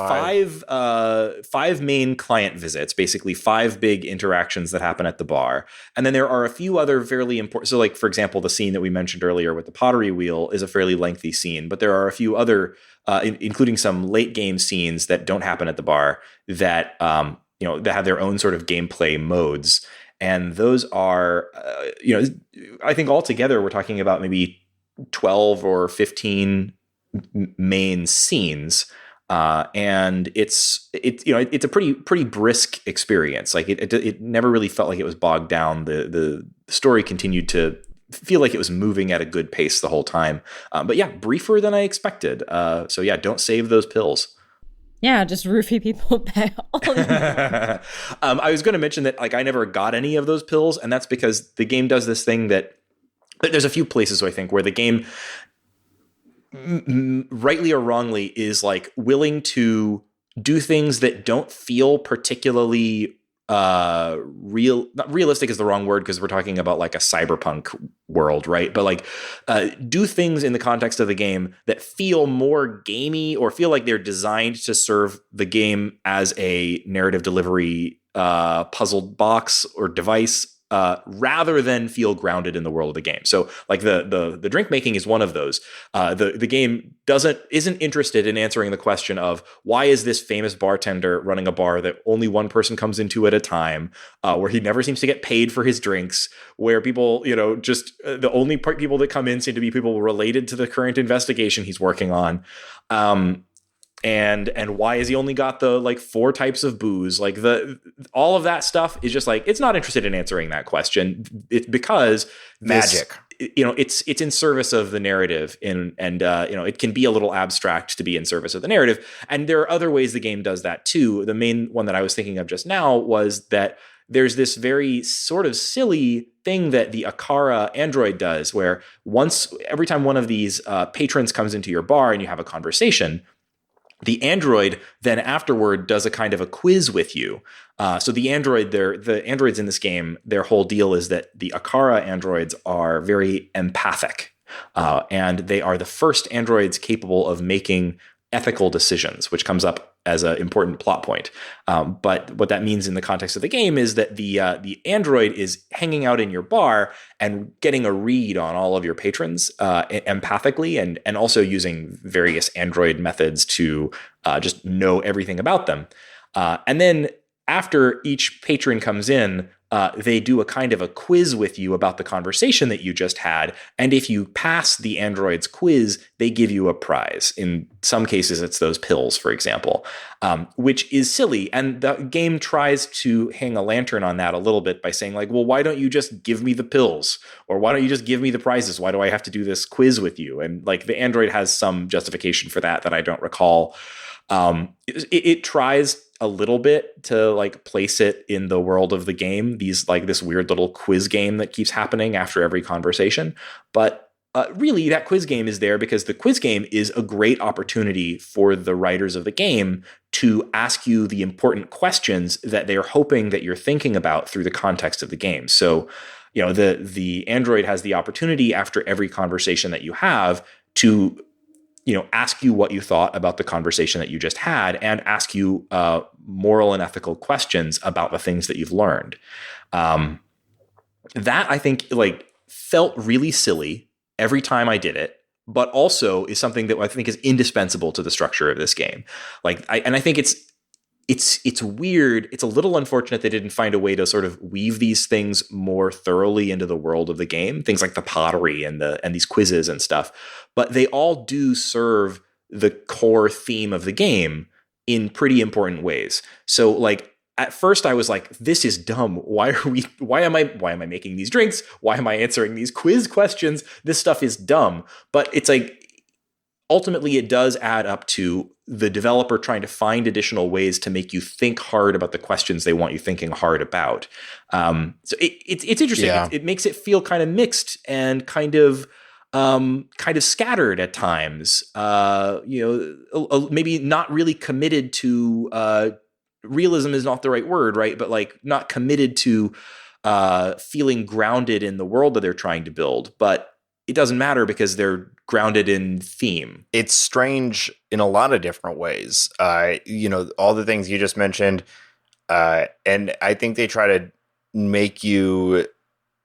five main client visits, basically 5 big interactions that happen at the bar. And then there are a few other fairly important. So like, for example, the scene that we mentioned earlier with the pottery wheel is a fairly lengthy scene, but there are a few other, including some late game scenes that don't happen at the bar that, that have their own sort of gameplay modes. And those are, I think altogether we're talking about maybe 12 or 15 main scenes, and it's a pretty brisk experience. Like it never really felt like it was bogged down. The story continued to feel like it was moving at a good pace the whole time. But yeah, briefer than I expected. So yeah, don't save those pills.
Yeah, just roofie people back.
I was going to mention that like I never got any of those pills, and that's because the game does this thing that there's a few places I think where the game, rightly or wrongly, is like willing to do things that don't feel particularly real. Not realistic is the wrong word because we're talking about like a cyberpunk world, right? But like do things in the context of the game that feel more gamey or feel like they're designed to serve the game as a narrative delivery puzzle box or device, rather than feel grounded in the world of the game. So like the drink making is one of those. The game isn't interested in answering the question of why is this famous bartender running a bar that only one person comes into at a time, where he never seems to get paid for his drinks, where people, just the only people that come in seem to be people related to the current investigation he's working on. And why has he only got the like 4 types of booze? Like all of that stuff is just like, it's not interested in answering that question. It's because
magic,
it's in service of the narrative, and it can be a little abstract to be in service of the narrative. And there are other ways the game does that too. The main one that I was thinking of just now was that there's this very sort of silly thing that the Akara android does, where every time one of these patrons comes into your bar and you have a conversation, the android then afterward does a kind of a quiz with you. So the androids in this game, their whole deal is that the Akara androids are very empathic, and they are the first androids capable of making ethical decisions, which comes up as an important plot point. But what that means in the context of the game is that the android is hanging out in your bar and getting a read on all of your patrons empathically, and also using various android methods to just know everything about them. And then after each patron comes in, they do a kind of a quiz with you about the conversation that you just had. And if you pass the android's quiz, they give you a prize. In some cases, it's those pills, for example, which is silly. And the game tries to hang a lantern on that a little bit by saying like, well, why don't you just give me the pills? Or why don't you just give me the prizes? Why do I have to do this quiz with you? And like the android has some justification for that I don't recall. It tries a little bit to like place it in the world of the game, this weird little quiz game that keeps happening after every conversation. But really that quiz game is there because the quiz game is a great opportunity for the writers of the game to ask you the important questions that they're hoping that you're thinking about through the context of the game. So, the android has the opportunity after every conversation that you have to ask you what you thought about the conversation that you just had, and ask you moral and ethical questions about the things that you've learned. That I think like felt really silly every time I did it, but also is something that I think is indispensable to the structure of this game. I think it's weird. It's a little unfortunate they didn't find a way to sort of weave these things more thoroughly into the world of the game. Things like the pottery and these quizzes and stuff, but they all do serve the core theme of the game in pretty important ways. So like at first I was like, this is dumb. Why am I making these drinks? Why am I answering these quiz questions? This stuff is dumb. But it's like, ultimately it does add up to the developer trying to find additional ways to make you think hard about the questions they want you thinking hard about. So it's interesting.
Yeah.
It makes it feel kind of mixed and kind of scattered at times. Maybe not really committed to realism is not the right word, right? But like not committed to feeling grounded in the world that they're trying to build. But it doesn't matter because they're grounded in theme.
It's strange in a lot of different ways. All the things you just mentioned, and I think they try to make you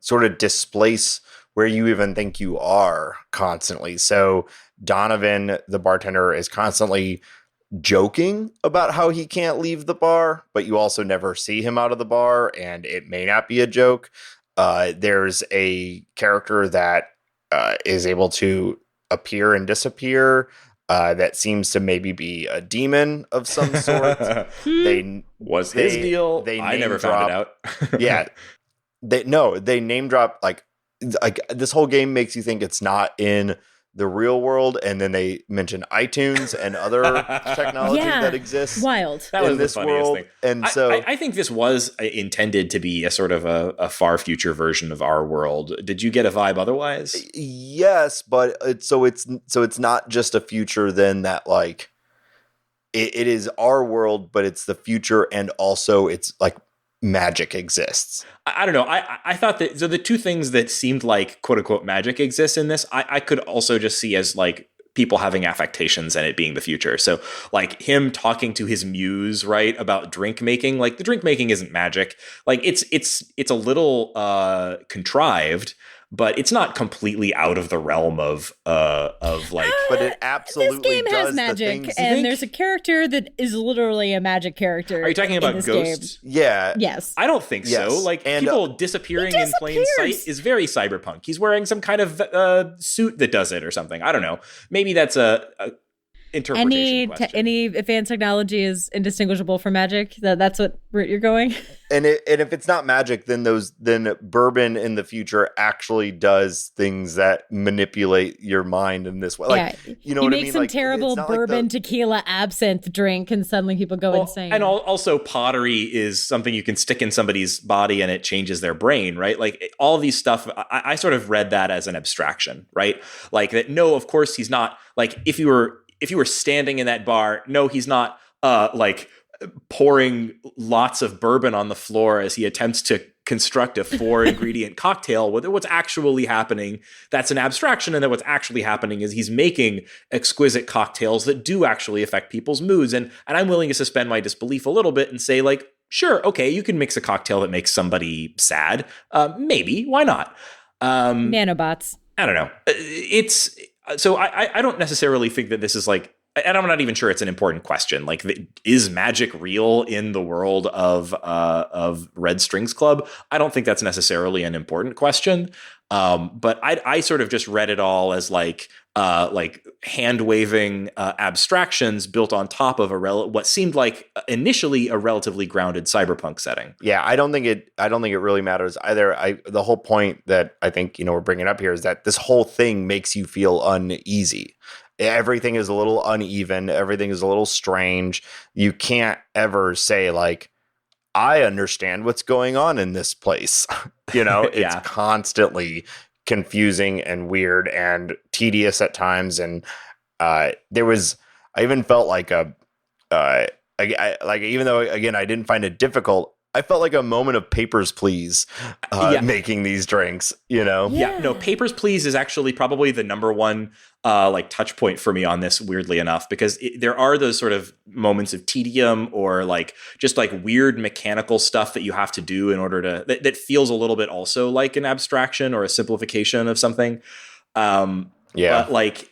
sort of displace where you even think you are constantly. So Donovan, the bartender, is constantly joking about how he can't leave the bar, but you also never see him out of the bar, and it may not be a joke. There's a character that is able to appear and disappear that seems to maybe be a demon of some sort.
His deal. I never found it out.
Yeah. They name drop like this whole game makes you think it's not in the real world, and then they mention iTunes and other technology that exists.
Wild.
That was
in this
the funniest
world.
Thing.
And so
I think this was intended to be a sort of a far future version of our world. Did you get a vibe otherwise?
Yes, but it's not just a future then that like it is our world, but it's the future, and also it's like magic exists.
I don't know. I thought that so the two things that seemed like quote unquote magic exists in this, I could also just see as like people having affectations and it being the future. So like him talking to his muse, right, about drink making, like the drink making isn't magic. Like it's a little contrived, but it's not completely out of the realm of like.
But it absolutely
this game
does
has magic,
the
and there's a character that is literally a magic character.
Are you talking about ghosts?
Game.
Yeah.
Yes.
I don't think so. Like people disappearing in plain sight is very cyberpunk. He's wearing some kind of suit that does it or something. I don't know. Maybe that's a interpretation question.
Any advanced technology is indistinguishable from magic. That's what route you're going.
And if it's not magic, then bourbon in the future actually does things that manipulate your mind in this way. Like, you know what I mean?
You make some
like,
terrible bourbon, tequila, absinthe drink, and suddenly people go insane.
And also pottery is something you can stick in somebody's body and it changes their brain, right? Like all these stuff, I sort of read that as an abstraction, right? Like that. No, of course he's not. Like if you were standing in that bar, no, he's not like pouring lots of bourbon on the floor as he attempts to construct a 4-ingredient cocktail. What's actually happening, that's an abstraction, and that what's actually happening is he's making exquisite cocktails that do actually affect people's moods. And I'm willing to suspend my disbelief a little bit and say, like, sure, okay, you can mix a cocktail that makes somebody sad. Maybe, why not?
Nanobots.
I don't know. So I don't necessarily think that this is like, and I'm not even sure it's an important question. Like, is magic real in the world of Red Strings Club? I don't think that's necessarily an important question. But I sort of just read it all as like hand waving abstractions built on top of what seemed like initially a relatively grounded cyberpunk setting.
Yeah, I don't think it really matters either. The whole point that I think we're bringing up here is that this whole thing makes you feel uneasy. Everything is a little uneven. Everything is a little strange. You can't ever say like, I understand what's going on in this place. It's constantly confusing and weird and tedious at times. And I even felt like even though, again, I didn't find it difficult, I felt like a moment of Papers, Please making these drinks,
Yeah, no, Papers, Please is actually probably the number one touch point for me on this, weirdly enough, because there are those sort of moments of tedium or like just like weird mechanical stuff that you have to do in order to that feels a little bit also like an abstraction or a simplification of something. But like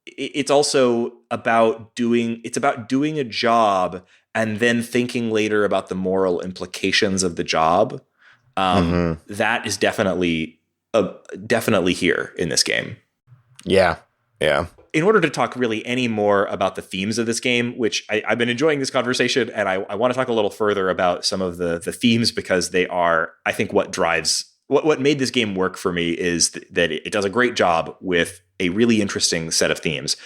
it's also about doing a job and then thinking later about the moral implications of the job. That is definitely here in this game.
Yeah. Yeah.
In order to talk really any more about the themes of this game, which I've been enjoying this conversation, and I want to talk a little further about some of the themes, because they are, I think, what made this game work for me is that it does a great job with a really interesting set of themes.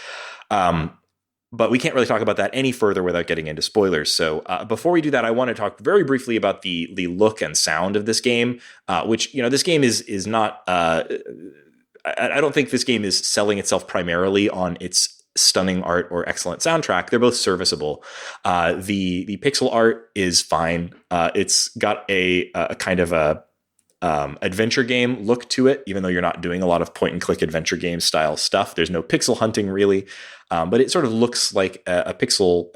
But we can't really talk about that any further without getting into spoilers. So before we do that, I want to talk very briefly about the look and sound of this game, which, this game is not... I don't think this game is selling itself primarily on its stunning art or excellent soundtrack. They're both serviceable. The pixel art is fine. It's got a kind of a adventure game look to it, even though you're not doing a lot of point and click adventure game style stuff. There's no pixel hunting really, but it sort of looks like a pixel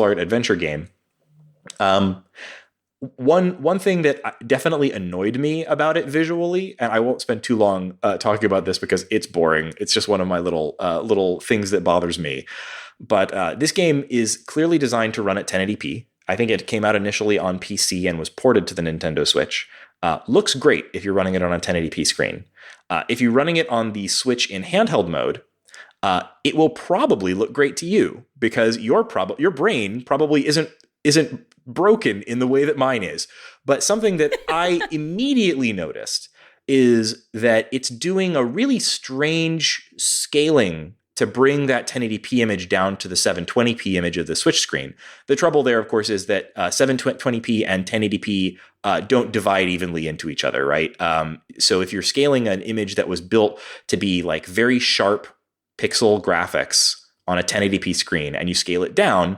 art adventure game. One thing that definitely annoyed me about it visually, and I won't spend too long talking about this because it's boring. It's just one of my little things that bothers me. But this game is clearly designed to run at 1080p. I think it came out initially on PC and was ported to the Nintendo Switch. Looks great if you're running it on a 1080p screen. If you're running it on the Switch in handheld mode, it will probably look great to you because your brain probably isn't broken in the way that mine is. But something that I immediately noticed is that it's doing a really strange scaling to bring that 1080p image down to the 720p image of the Switch screen. The trouble there, of course, is that 720p and 1080p don't divide evenly into each other, right? So if you're scaling an image that was built to be like very sharp pixel graphics on a 1080p screen and you scale it down,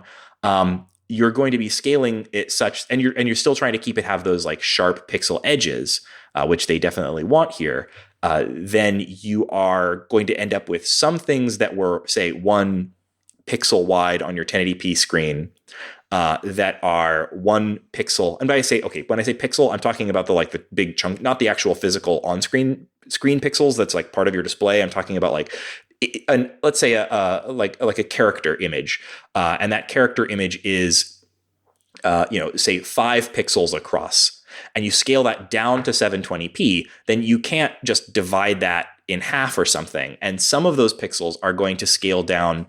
you're going to be scaling it such, and you're still trying to keep it have those like sharp pixel edges, which they definitely want here. Then you are going to end up with some things that were, say, 1 pixel wide on your 1080p screen that are 1 pixel. And when I say pixel, I'm talking about the big chunk, not the actual physical on-screen pixels that's like part of your display. I'm talking about like let's say a character image, and that character image is say 5 pixels across, and you scale that down to 720p, then you can't just divide that in half or something. And some of those pixels are going to scale down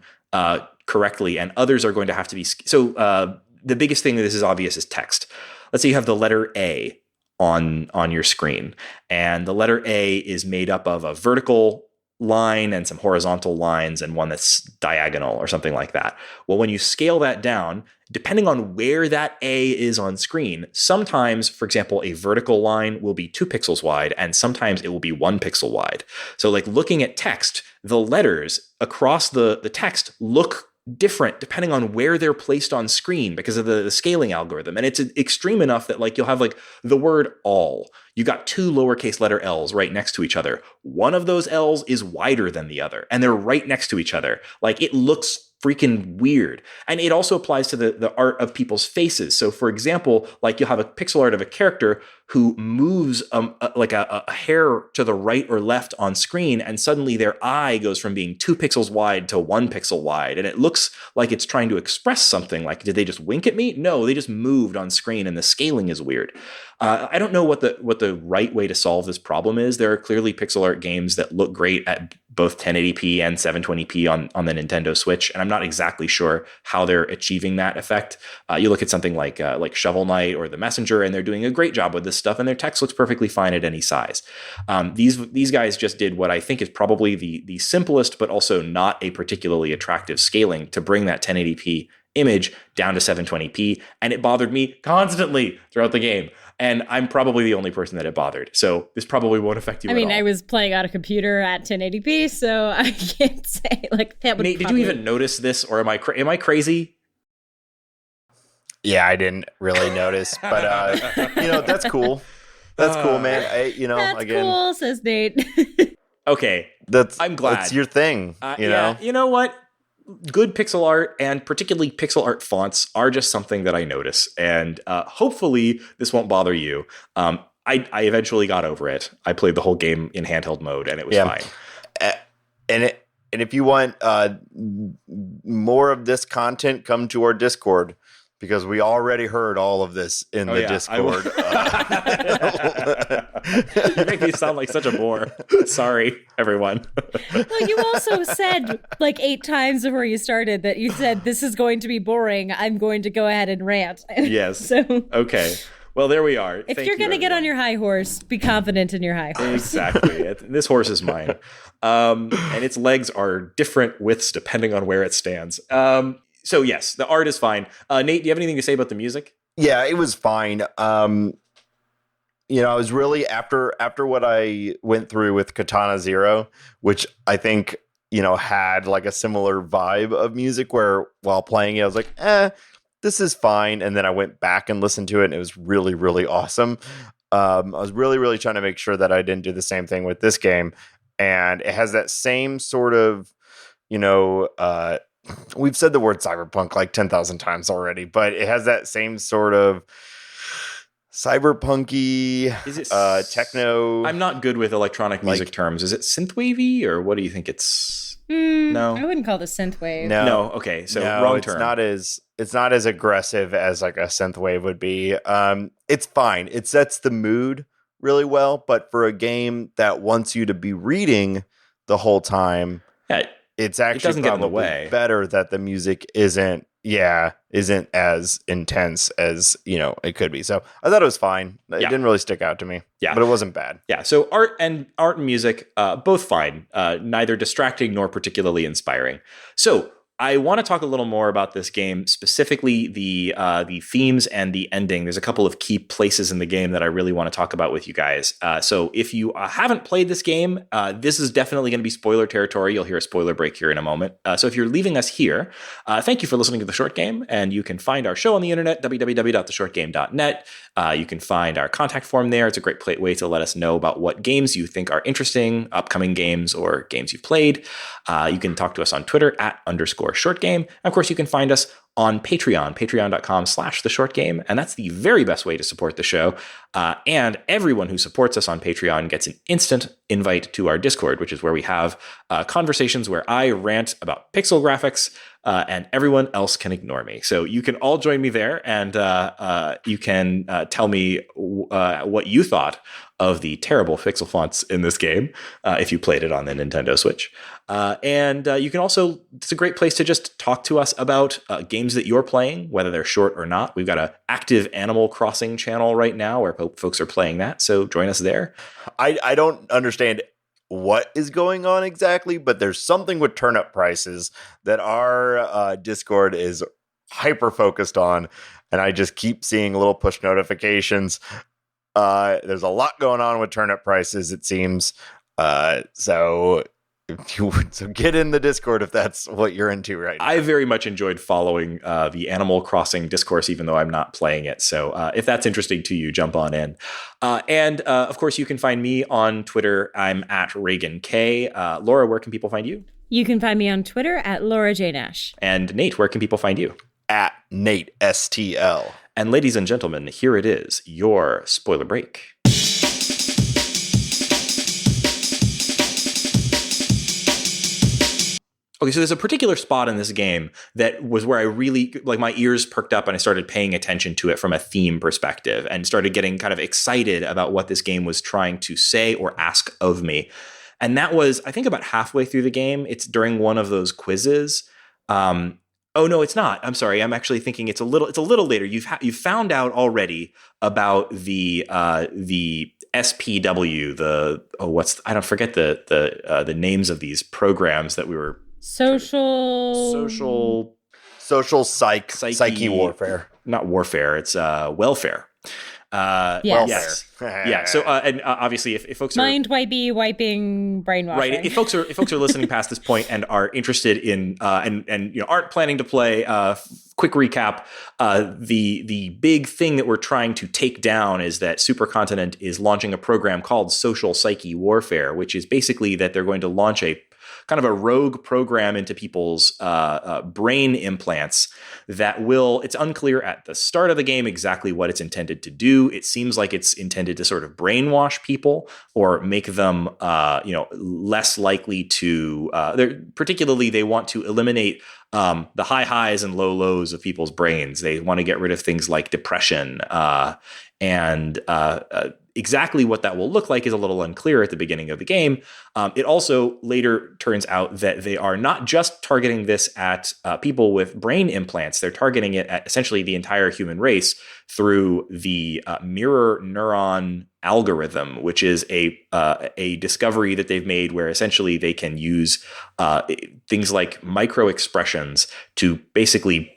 correctly, and others are going to have to be. So the biggest thing that this is obvious is text. Let's say you have the letter A on your screen, and the letter A is made up of a vertical line and some horizontal lines and one that's diagonal or something like that. Well, when you scale that down, depending on where that A is on screen, sometimes, for example, a vertical line will be 2 pixels wide and sometimes it will be 1 pixel wide. So like looking at text, the letters across the text look different depending on where they're placed on screen because of the scaling algorithm. And it's extreme enough that like you'll have like the word all. You got 2 lowercase letter L's right next to each other. One of those L's is wider than the other, and they're right next to each other. Like it looks freaking weird. And it also applies to the art of people's faces. So for example, like you'll have a pixel art of a character who moves like a hair to the right or left on screen, and suddenly their eye goes from being 2 pixels wide to 1 pixel wide. And it looks like it's trying to express something. Like, did they just wink at me? No, they just moved on screen, and the scaling is weird. I don't know what the right way to solve this problem is. There are clearly pixel art games that look great at both 1080p and 720p on the Nintendo Switch, and I'm not exactly sure how they're achieving that effect. You look at something like Shovel Knight or The Messenger, and they're doing a great job with this stuff, and their text looks perfectly fine at any size. These guys just did what I think is probably the simplest, but also not a particularly attractive scaling to bring that 1080p image down to 720p, and it bothered me constantly throughout the game. And I'm probably the only person that it bothered. So this probably won't affect you at all.
I was playing on a computer at 1080p, so I can't say like that would.
Nate, did you even notice this, or am I crazy?
Yeah, I didn't really notice, but that's cool. That's cool, man.
That's cool, says Nate.
Okay, I'm glad
that's your thing.
Yeah, you know what? Good pixel art, and particularly pixel art fonts, are just something that I notice, and hopefully this won't bother you. I eventually got over it. I played the whole game in handheld mode, and it was fine.
And if you want more of this content, come to our Discord, because we already heard all of this in the Discord.
You make me sound like such a bore. Sorry, everyone.
Well, you also said like 8 times before you started that you said, this is going to be boring. I'm going to go ahead and rant.
Yes.
So
okay. Well, there we are.
If you're going to get on your high horse, be confident in your high horse.
Exactly. This horse is mine. And its legs are different widths depending on where it stands. So yes, the art is fine. Nate, do you have anything to say about the music?
Yeah, it was fine. I was really after what I went through with Katana Zero, which I think, had like a similar vibe of music where while playing it, I was like, this is fine. And then I went back and listened to it, and it was really, really awesome. I was really, really trying to make sure that I didn't do the same thing with this game. And it has that same sort of, we've said the word cyberpunk like 10,000 times already, but it has that same sort of cyberpunky,
Is it
techno.
I'm not good with electronic music terms. Is it synthwavy, or what do you think it's? No,
I wouldn't call it a synthwave.
No. Okay, so wrong term.
It's not as aggressive as like a synthwave would be. It's fine. It sets the mood really well, but for a game that wants you to be reading the whole time,
yeah,
it's actually
it doesn't get in the way.
Better that the music isn't as intense as it could be. So I thought it was fine. It didn't really stick out to me.
Yeah,
but it wasn't bad.
Yeah, so art and music, both fine. Neither distracting nor particularly inspiring. So I want to talk a little more about this game, specifically the themes and the ending. There's a couple of key places in the game that I really want to talk about with you guys. So if you haven't played this game, this is definitely going to be spoiler territory. You'll hear a spoiler break here in a moment. So if you're leaving us here, thank you for listening to The Short Game. And you can find our show on the internet, www.theshortgame.net. You can find our contact form there. It's a great way to let us know about what games you think are interesting, upcoming games or games you've played. You can talk to us on Twitter @_shortgame. And of course, you can find us on Patreon, patreon.com/theshortgame. And that's the very best way to support the show. And everyone who supports us on Patreon gets an instant invite to our Discord, which is where we have conversations where I rant about pixel graphics and everyone else can ignore me. So you can all join me there, and you can tell me what you thought of the terrible pixel fonts in this game if you played it on the Nintendo Switch. And you can also, it's a great place to just talk to us about games that you're playing, whether they're short or not. We've got an active Animal Crossing channel right now where folks are playing that. So join us there.
I don't understand what is going on exactly, but there's something with turnip prices that our Discord is hyper focused on. And I just keep seeing little push notifications. There's a lot going on with turnip prices, it seems. So get in the Discord if that's what you're into right now.
I very much enjoyed following the Animal Crossing discourse, even though I'm not playing it. So if that's interesting to you, jump on in. And of course, you can find me on Twitter. I'm @ReaganK. Laura, where can people find you?
You can find me on Twitter @LauraJNash.
And Nate, where can people find you?
@NateSTL.
And ladies and gentlemen, here it is, your spoiler break. Okay, so there's a particular spot in this game that was where I really, like, my ears perked up and I started paying attention to it from a theme perspective and started getting kind of excited about what this game was trying to say or ask of me. And that was, I think, about halfway through the game. It's during one of those quizzes. Oh no, it's not. I'm sorry. I'm actually thinking it's a little later. You've found out already about the SPW. I don't forget the names of these programs that we were
social
psyche warfare.
Not warfare. It's welfare.
Yes.
Yeah. So and obviously, if folks are
wiping brainwashing,
right? If folks are listening past this point and are interested in and aren't planning to play, quick recap: the big thing that we're trying to take down is that Supercontinent is launching a program called Social Psyche Warfare, which is basically that they're going to launch a kind of a rogue program into people's brain implants that will, it's unclear at the start of the game exactly what it's intended to do. It seems like it's intended to sort of brainwash people or make them, less likely to, particularly they want to eliminate the high highs and low lows of people's brains. They want to get rid of things like depression and exactly what that will look like is a little unclear at the beginning of the game. It also later turns out that they are not just targeting this at people with brain implants. They're targeting it at essentially the entire human race through the mirror neuron algorithm, which is a discovery that they've made where essentially they can use things like micro expressions to basically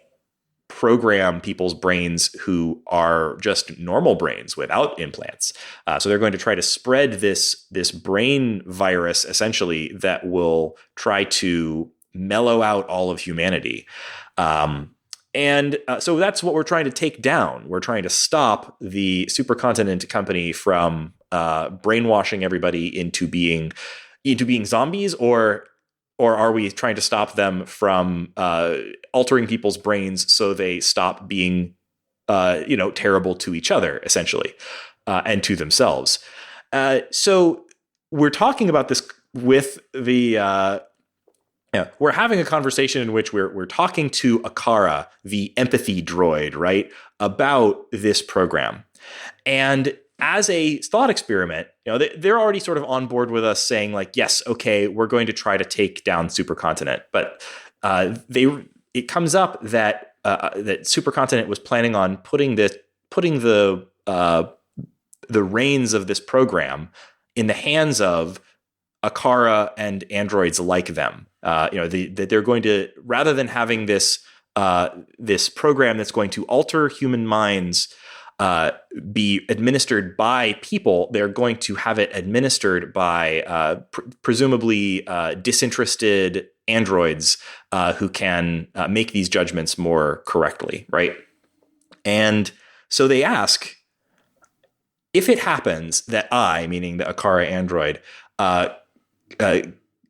program people's brains who are just normal brains without implants. So they're going to try to spread this brain virus essentially that will try to mellow out all of humanity. And so that's what we're trying to take down. We're trying to stop the supercontinent company from brainwashing everybody into being zombies, or are we trying to stop them from altering people's brains so they stop being terrible to each other, essentially, and to themselves? So we're talking about this with the we're having a conversation in which we're talking to Akara, the empathy droid, right, about this program. And as a thought experiment, they're already sort of on board with us saying like, yes, okay, we're going to try to take down Supercontinent. But it comes up that that Supercontinent was planning on putting the reins of this program in the hands of Akara and androids like them. That they're going to, rather than having this program that's going to alter human minds be administered by people, they're going to have it administered by presumably disinterested androids who can make these judgments more correctly, right? And so they ask, if it happens that I, meaning the Akara android,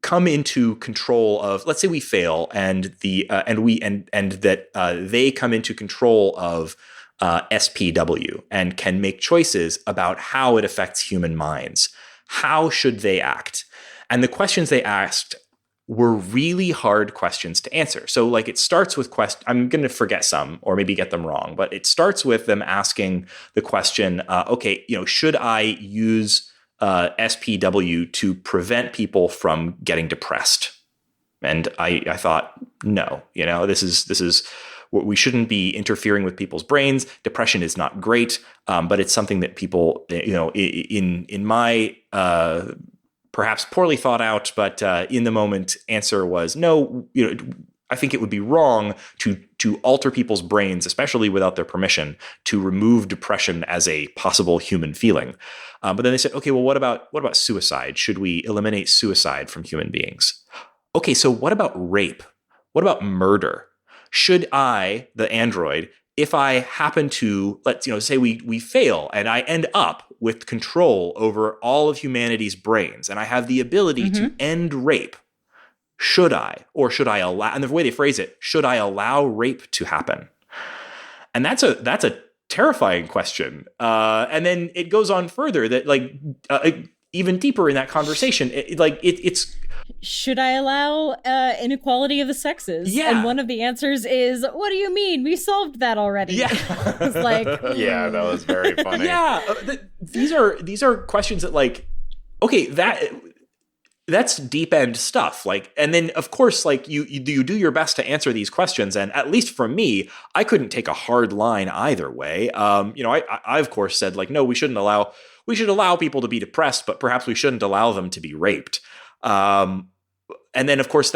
come into control of, let's say we fail, and that they come into control of SPW and can make choices about how it affects human minds, how should they act? And the questions they asked were really hard questions to answer. So like it starts with I'm going to forget some or maybe get them wrong, but it starts with them asking the question, should I use SPW to prevent people from getting depressed? And I thought, no, this is what we shouldn't be interfering with people's brains. Depression is not great, but it's something that people, in my perhaps poorly thought out, but in the moment answer was no. I think it would be wrong to alter people's brains, especially without their permission, to remove depression as a possible human feeling. But then they said, okay, well, what about suicide? Should we eliminate suicide from human beings? Okay, so what about rape? What about murder? Should I, the android, if I happen to, say we fail and I end up with control over all of humanity's brains and I have the ability to end rape, should I, or should I allow, and the way they phrase it, should I allow rape to happen? And that's a terrifying question. And then it goes on further that even deeper in that conversation, it's
should I allow inequality of the sexes?
Yeah.
And one of the answers is, what do you mean? We solved that already.
Yeah.
It's like,
yeah, that was very funny.
Yeah. These are questions that okay, that's deep end stuff. And then of course, you do your best to answer these questions. And at least for me, I couldn't take a hard line either way. I of course said no, we should allow people to be depressed, but perhaps we shouldn't allow them to be raped. And then of course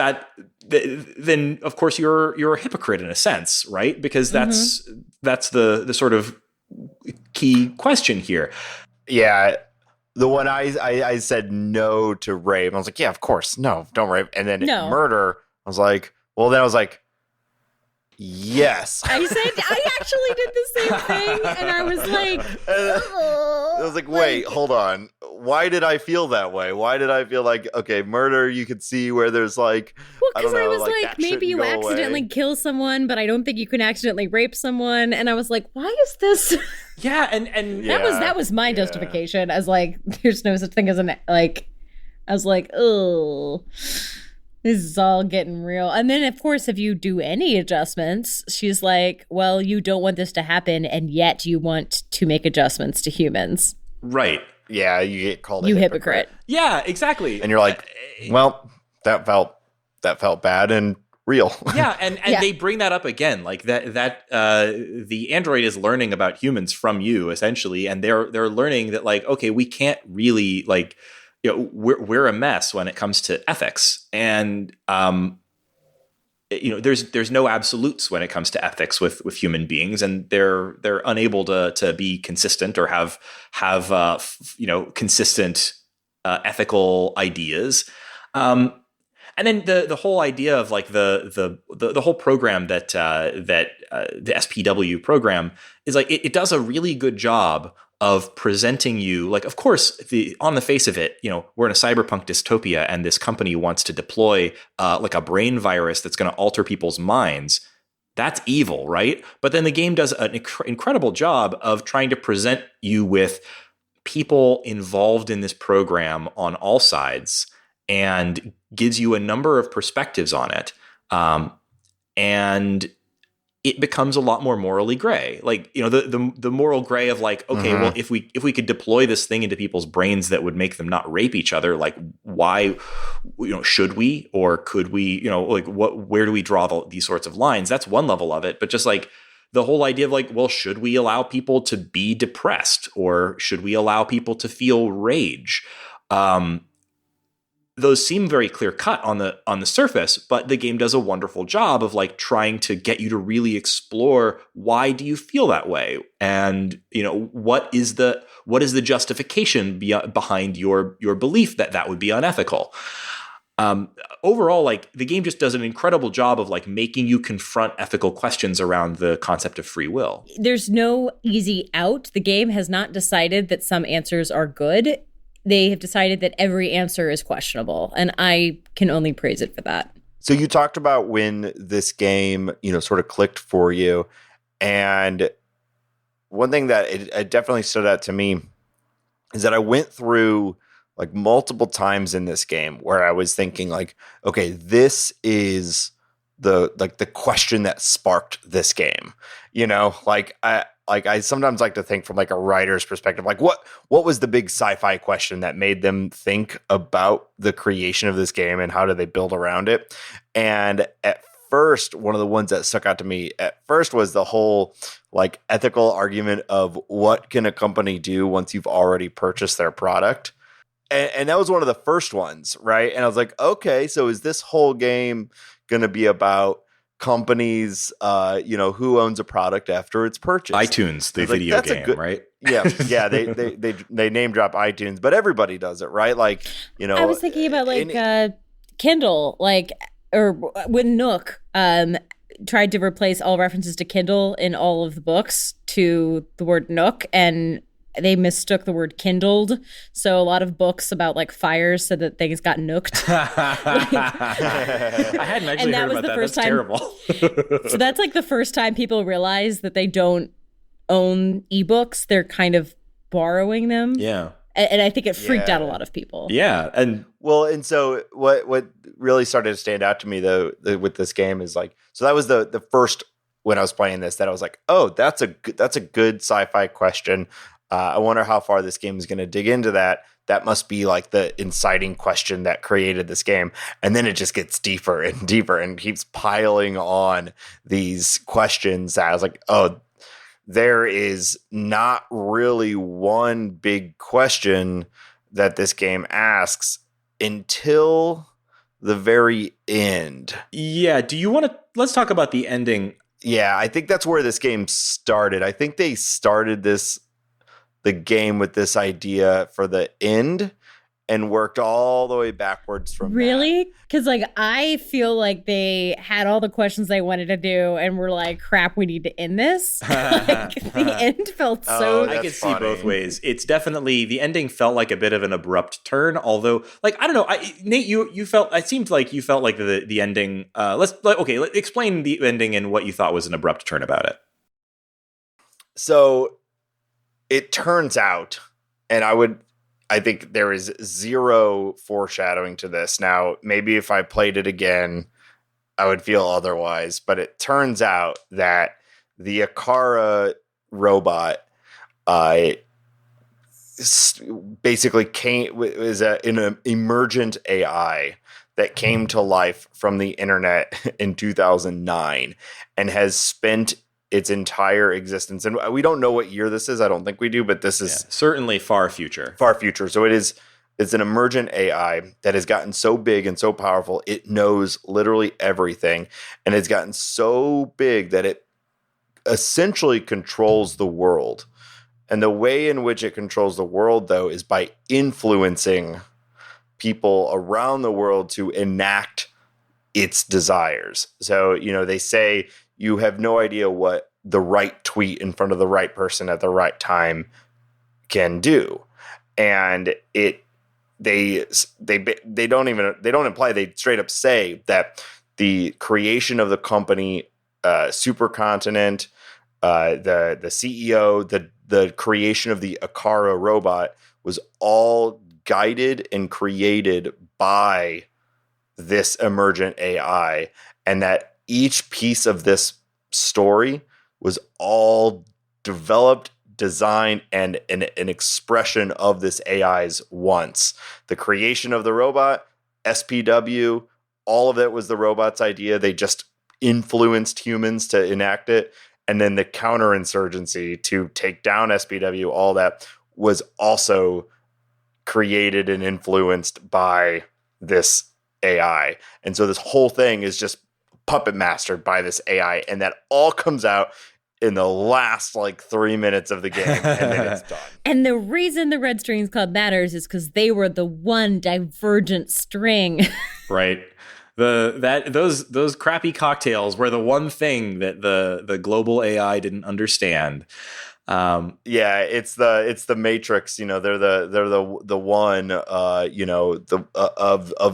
then of course you're a hypocrite in a sense, right? Because that's the sort of key question here.
Yeah. The one I said no to rape. I was like, yeah, of course. No, don't rape. And then murder. I was like, yes.
I actually did the same thing. And I was like,
I was like, wait, hold on. Why did I feel that way? Why did I feel like, okay, murder, you could see where there's
because I was maybe you accidentally kill someone, but I don't think you can accidentally rape someone. And I was like, why is this?
Yeah, and
that was my justification as there's no such thing as I was like, oh, this is all getting real. And then of course, if you do any adjustments, she's like, well, you don't want this to happen, and yet you want to make adjustments to humans.
Right.
Yeah, you get called
you
a
hypocrite.
Yeah, exactly.
And you're like, well, that felt bad and real.
Yeah, and they bring that up again, that the android is learning about humans from you essentially, and they're learning that okay, we can't really we're a mess when it comes to ethics, and there's no absolutes when it comes to ethics with human beings, and they're unable to be consistent or have consistent ethical ideas. And then the whole idea of like the whole program that the SPW program is like it does a really good job of presenting you like, of course, on the face of it, we're in a cyberpunk dystopia and this company wants to deploy like a brain virus that's going to alter people's minds. That's evil, right? But then the game does an incredible job of trying to present you with people involved in this program on all sides and gives you a number of perspectives on it. And it becomes a lot more morally gray. Like, the moral gray of like, okay, well, if we could deploy this thing into people's brains that would make them not rape each other, like why, should we, or could we, like where do we draw these sorts of lines? That's one level of it. But just like the whole idea of like, well, should we allow people to be depressed, or should we allow people to feel rage? Those seem very clear cut on the surface, but the game does a wonderful job of like trying to get you to really explore, why do you feel that way? And, what is the justification behind your belief that would be unethical? Overall, like the game just does an incredible job of like making you confront ethical questions around the concept of free will.
There's no easy out. The game has not decided that some answers are good. They have decided that every answer is questionable, and I can only praise it for that.
So you talked about when this game, sort of clicked for you, and one thing that it definitely stood out to me is that I went through like multiple times in this game where I was thinking like, okay, this is the question that sparked this game, I sometimes like to think from like a writer's perspective, like what was the big sci-fi question that made them think about the creation of this game and how do they build around it? And at first, one of the ones that stuck out to me at first was the whole like ethical argument of what can a company do once you've already purchased their product? And that was one of the first ones, right? And I was like, okay, so is this whole game going to be about companies, who owns a product after it's purchased?
iTunes, the video game, right?
Yeah. They name drop iTunes, but everybody does it, right? Like,
I was thinking about like Kindle, like, or when Nook tried to replace all references to Kindle in all of the books to the word Nook, and they mistook the word kindled. So a lot of books about like fires said that things got nooked.
I hadn't actually heard about that. That's terrible.
So that's like the first time people realize that they don't own ebooks. They're kind of borrowing them.
Yeah.
And I think it freaked out a lot of people.
Yeah. And
so what really started to stand out to me though with this game is like, so that was the first, when I was playing this, that I was like, oh, that's a good sci-fi question. I wonder how far this game is going to dig into that. That must be like the inciting question that created this game. And then it just gets deeper and deeper and keeps piling on these questions. I was like, oh, there is not really one big question that this game asks until the very end.
Yeah. Do you want to, let's talk about the ending.
Yeah. I think that's where this game started. I think they started the game with this idea for the end and worked all the way backwards from
really? Because like I feel like they had all the questions they wanted to do and were like, crap, we need to end this. Like, the end felt so
I could see both ways. It's definitely, the ending felt like a bit of an abrupt turn, although like I don't know, Nate, you felt, it seemed like you felt like the ending explain the ending and what you thought was an abrupt turn about it.
So it turns out, and I think there is zero foreshadowing to this. Now, maybe if I played it again, I would feel otherwise. But it turns out that the Akara robot basically is an emergent AI that came to life from the internet in 2009 and has spent its entire existence. And we don't know what year this is. I don't think we do, but this is
certainly far future.
Far future. So it's an emergent AI that has gotten so big and so powerful. It knows literally everything. And it's gotten so big that it essentially controls the world. And the way in which it controls the world, though, is by influencing people around the world to enact its desires. So, they say you have no idea what the right tweet in front of the right person at the right time can do. And they don't imply, they straight up say that the creation of the company, Supercontinent, the CEO, the creation of the Akara robot was all guided and created by this emergent AI, and that each piece of this story was all developed, designed, and an expression of this AI's wants. The creation of the robot, SPW, all of it was the robot's idea. They just influenced humans to enact it. And then the counterinsurgency to take down SPW, all that was also created and influenced by this AI. And so this whole thing is just puppet mastered by this AI. And that all comes out in the last 3 minutes of the game, and then it's done.
And the reason the Red Strings Club matters is because they were the one divergent string.
Right. Those crappy cocktails were the one thing that the global AI didn't understand.
Yeah, it's the Matrix. They're the one. Of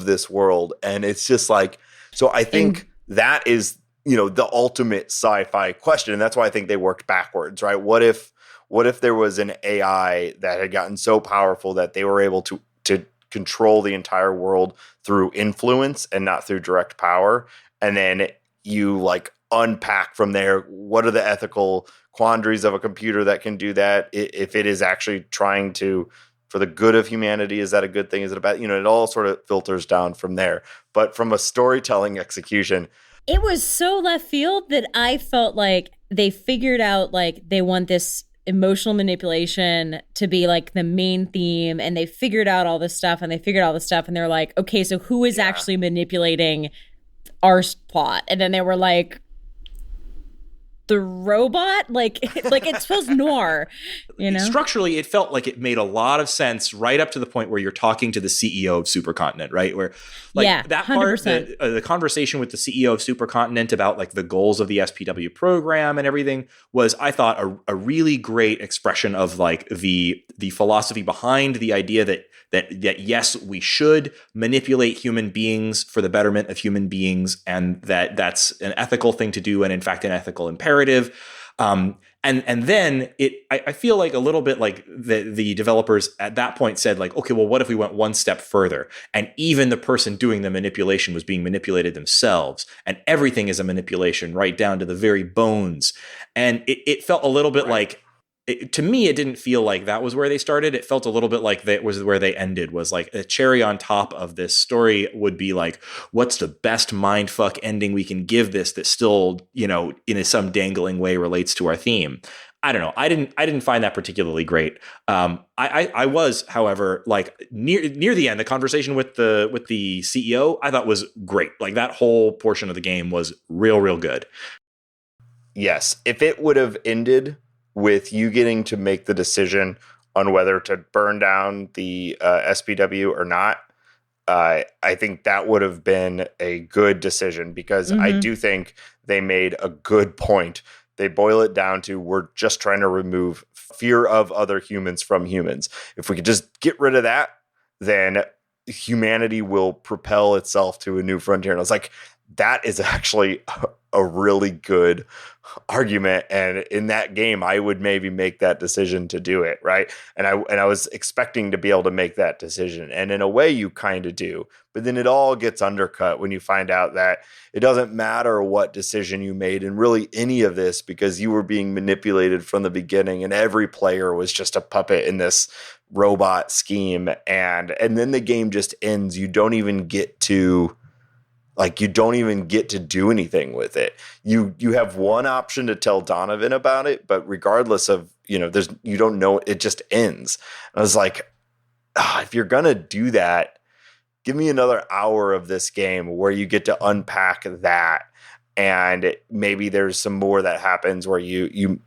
this world, and it's just so. I think that is the ultimate sci-fi question, and that's why I think they worked backwards. Right? What if there was an AI that had gotten so powerful that they were able to control the entire world through influence and not through direct power, and then you unpack from there what are the ethical quandaries of a computer that can do that, if it is actually trying to for the good of humanity. Is that a good thing? Is it a bad? It all sort of filters down from there. But from a storytelling execution,
it was so left field that I felt like they figured out they want this emotional manipulation to be the main theme, and they figured out all this stuff, and they're like, okay, so who is actually manipulating our plot? And then they were like, the robot, it feels noir,
Structurally, it felt like it made a lot of sense right up to the point where you're talking to the CEO of Supercontinent, right? Where that 100%. part, the conversation with the CEO of Supercontinent about the goals of the SPW program and everything was, I thought, a really great expression of the philosophy behind the idea that yes, we should manipulate human beings for the betterment of human beings, and that's an ethical thing to do, and in fact an ethical imperative. And then I feel a little bit the developers at that point said okay, well, what if we went one step further, and even the person doing the manipulation was being manipulated themselves, and everything is a manipulation right down to the very bones. And it felt a little bit to me, it didn't feel like that was where they started. It felt a little bit like that was where they ended, was a cherry on top of this story would be what's the best mindfuck ending we can give this that still, in some dangling way relates to our theme. I don't know. I didn't find that particularly great. I was, however, near the end, the conversation with the CEO, I thought was great. That whole portion of the game was real good.
Yes. If it would have ended with you getting to make the decision on whether to burn down the SPW or not, I think that would have been a good decision, because I do think they made a good point. They boil it down to, we're just trying to remove fear of other humans from humans. If we could just get rid of that, then humanity will propel itself to a new frontier. And I was like, that is actually a really good argument, and in that game I would maybe make that decision to do it, right? And I was expecting to be able to make that decision, and in a way you kind of do, but then it all gets undercut when you find out that it doesn't matter what decision you made in really any of this, because you were being manipulated from the beginning, and every player was just a puppet in this robot scheme, and then the game just ends. You don't even get to do anything with it. You have one option to tell Donovan about it, but regardless of, you don't know, it just ends. And I was like, if you're going to do that, give me another hour of this game where you get to unpack that. And maybe there's some more that happens where you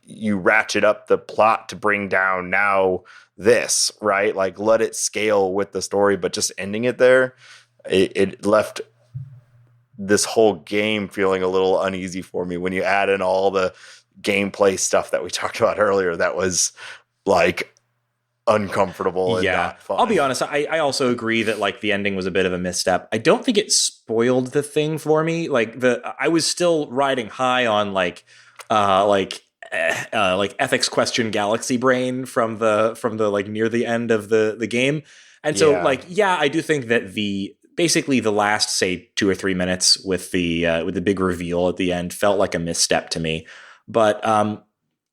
ratchet up the plot to bring down now this, right? Let it scale with the story, but just ending it there, it left this whole game feeling a little uneasy for me when you add in all the gameplay stuff that we talked about earlier. That was like uncomfortable and not fun.
I'll be honest. I also agree that like the ending was a bit of a misstep. I don't think it spoiled the thing for me. Like I was still riding high on like ethics question galaxy brain from the like near the end of the game. And so I do think that basically the last, say, 2 or 3 minutes with the big reveal at the end felt like a misstep to me. But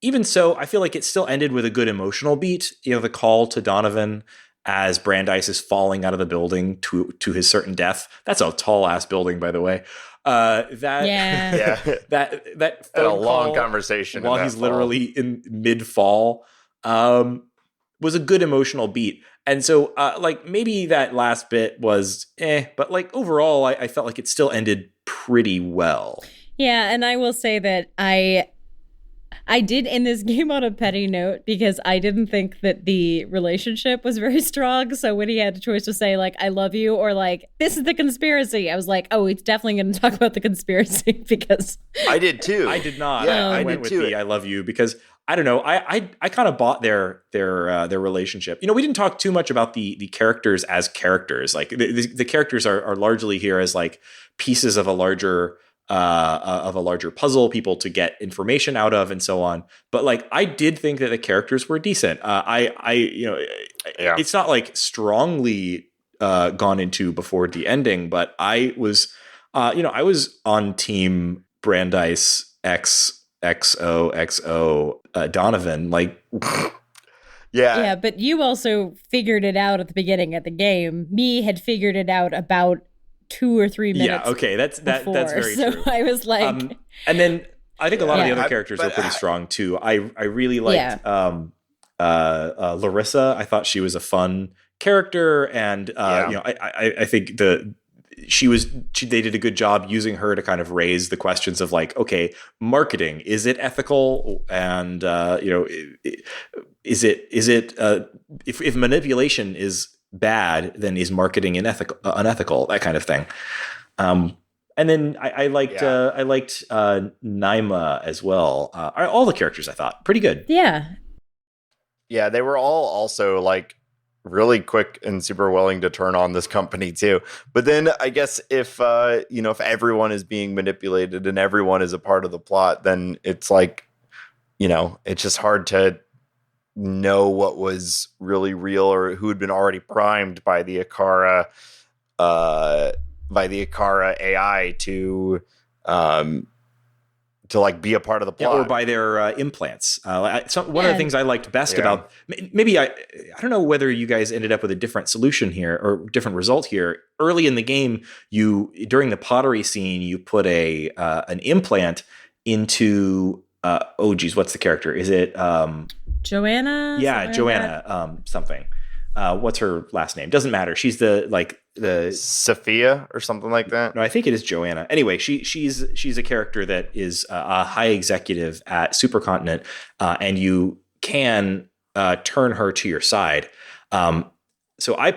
even so, I feel like it still ended with a good emotional beat. You know, the call to Donovan as Brandeis is falling out of the building to his certain death. That's a tall ass building, by the way. That
a long conversation
while he's literally in mid fall was a good emotional beat. And so, like, maybe that last bit was but like overall, I felt like it still ended pretty well.
Yeah, and I will say that I did end this game on a petty note because I didn't think that the relationship was very strong. So when he had a choice to say, like, I love you or like, this is the conspiracy, I was like, oh, he's definitely going to talk about the conspiracy because
I did too.
I did not.
Yeah,
I went with the I love you because I don't know. I kind of bought their relationship. You know, we didn't talk too much about the characters as characters. Like the characters are largely here as like pieces of a larger puzzle, people to get information out of, and so on. But like, I did think that the characters were decent. It's not like strongly gone into before the ending, but I was on team Brandeis XOXO Donovan. Like,
yeah. But you also figured it out at the beginning of the game. Me had figured it out about 2 or 3 minutes.
Yeah, okay, that's very
so
true.
I was like,
and then I think a lot of the other characters were pretty strong too. I really liked Larissa. I thought she was a fun character, and I think they did a good job using her to kind of raise the questions of like, okay, marketing, is it ethical, and is it if manipulation is bad, then is marketing unethical, that kind of thing. And then I liked Naima as well. All the characters I thought pretty good.
Yeah,
they were all also like really quick and super willing to turn on this company too. But then I guess if everyone is being manipulated and everyone is a part of the plot, then it's like, it's just hard to know what was really real or who had been already primed by the Akara AI to like be a part of the plot,
or by their implants. One of the things I liked best about maybe I don't know whether you guys ended up with a different solution here or different result here. Early in the game, during the pottery scene, you put an implant into what's the character? Is it
Joanna?
Yeah, Joanna. Something. What's her last name? Doesn't matter. She's the
Sophia or something like that.
No, I think it is Joanna. Anyway, she's a character that is a high executive at Supercontinent, and you can turn her to your side. So I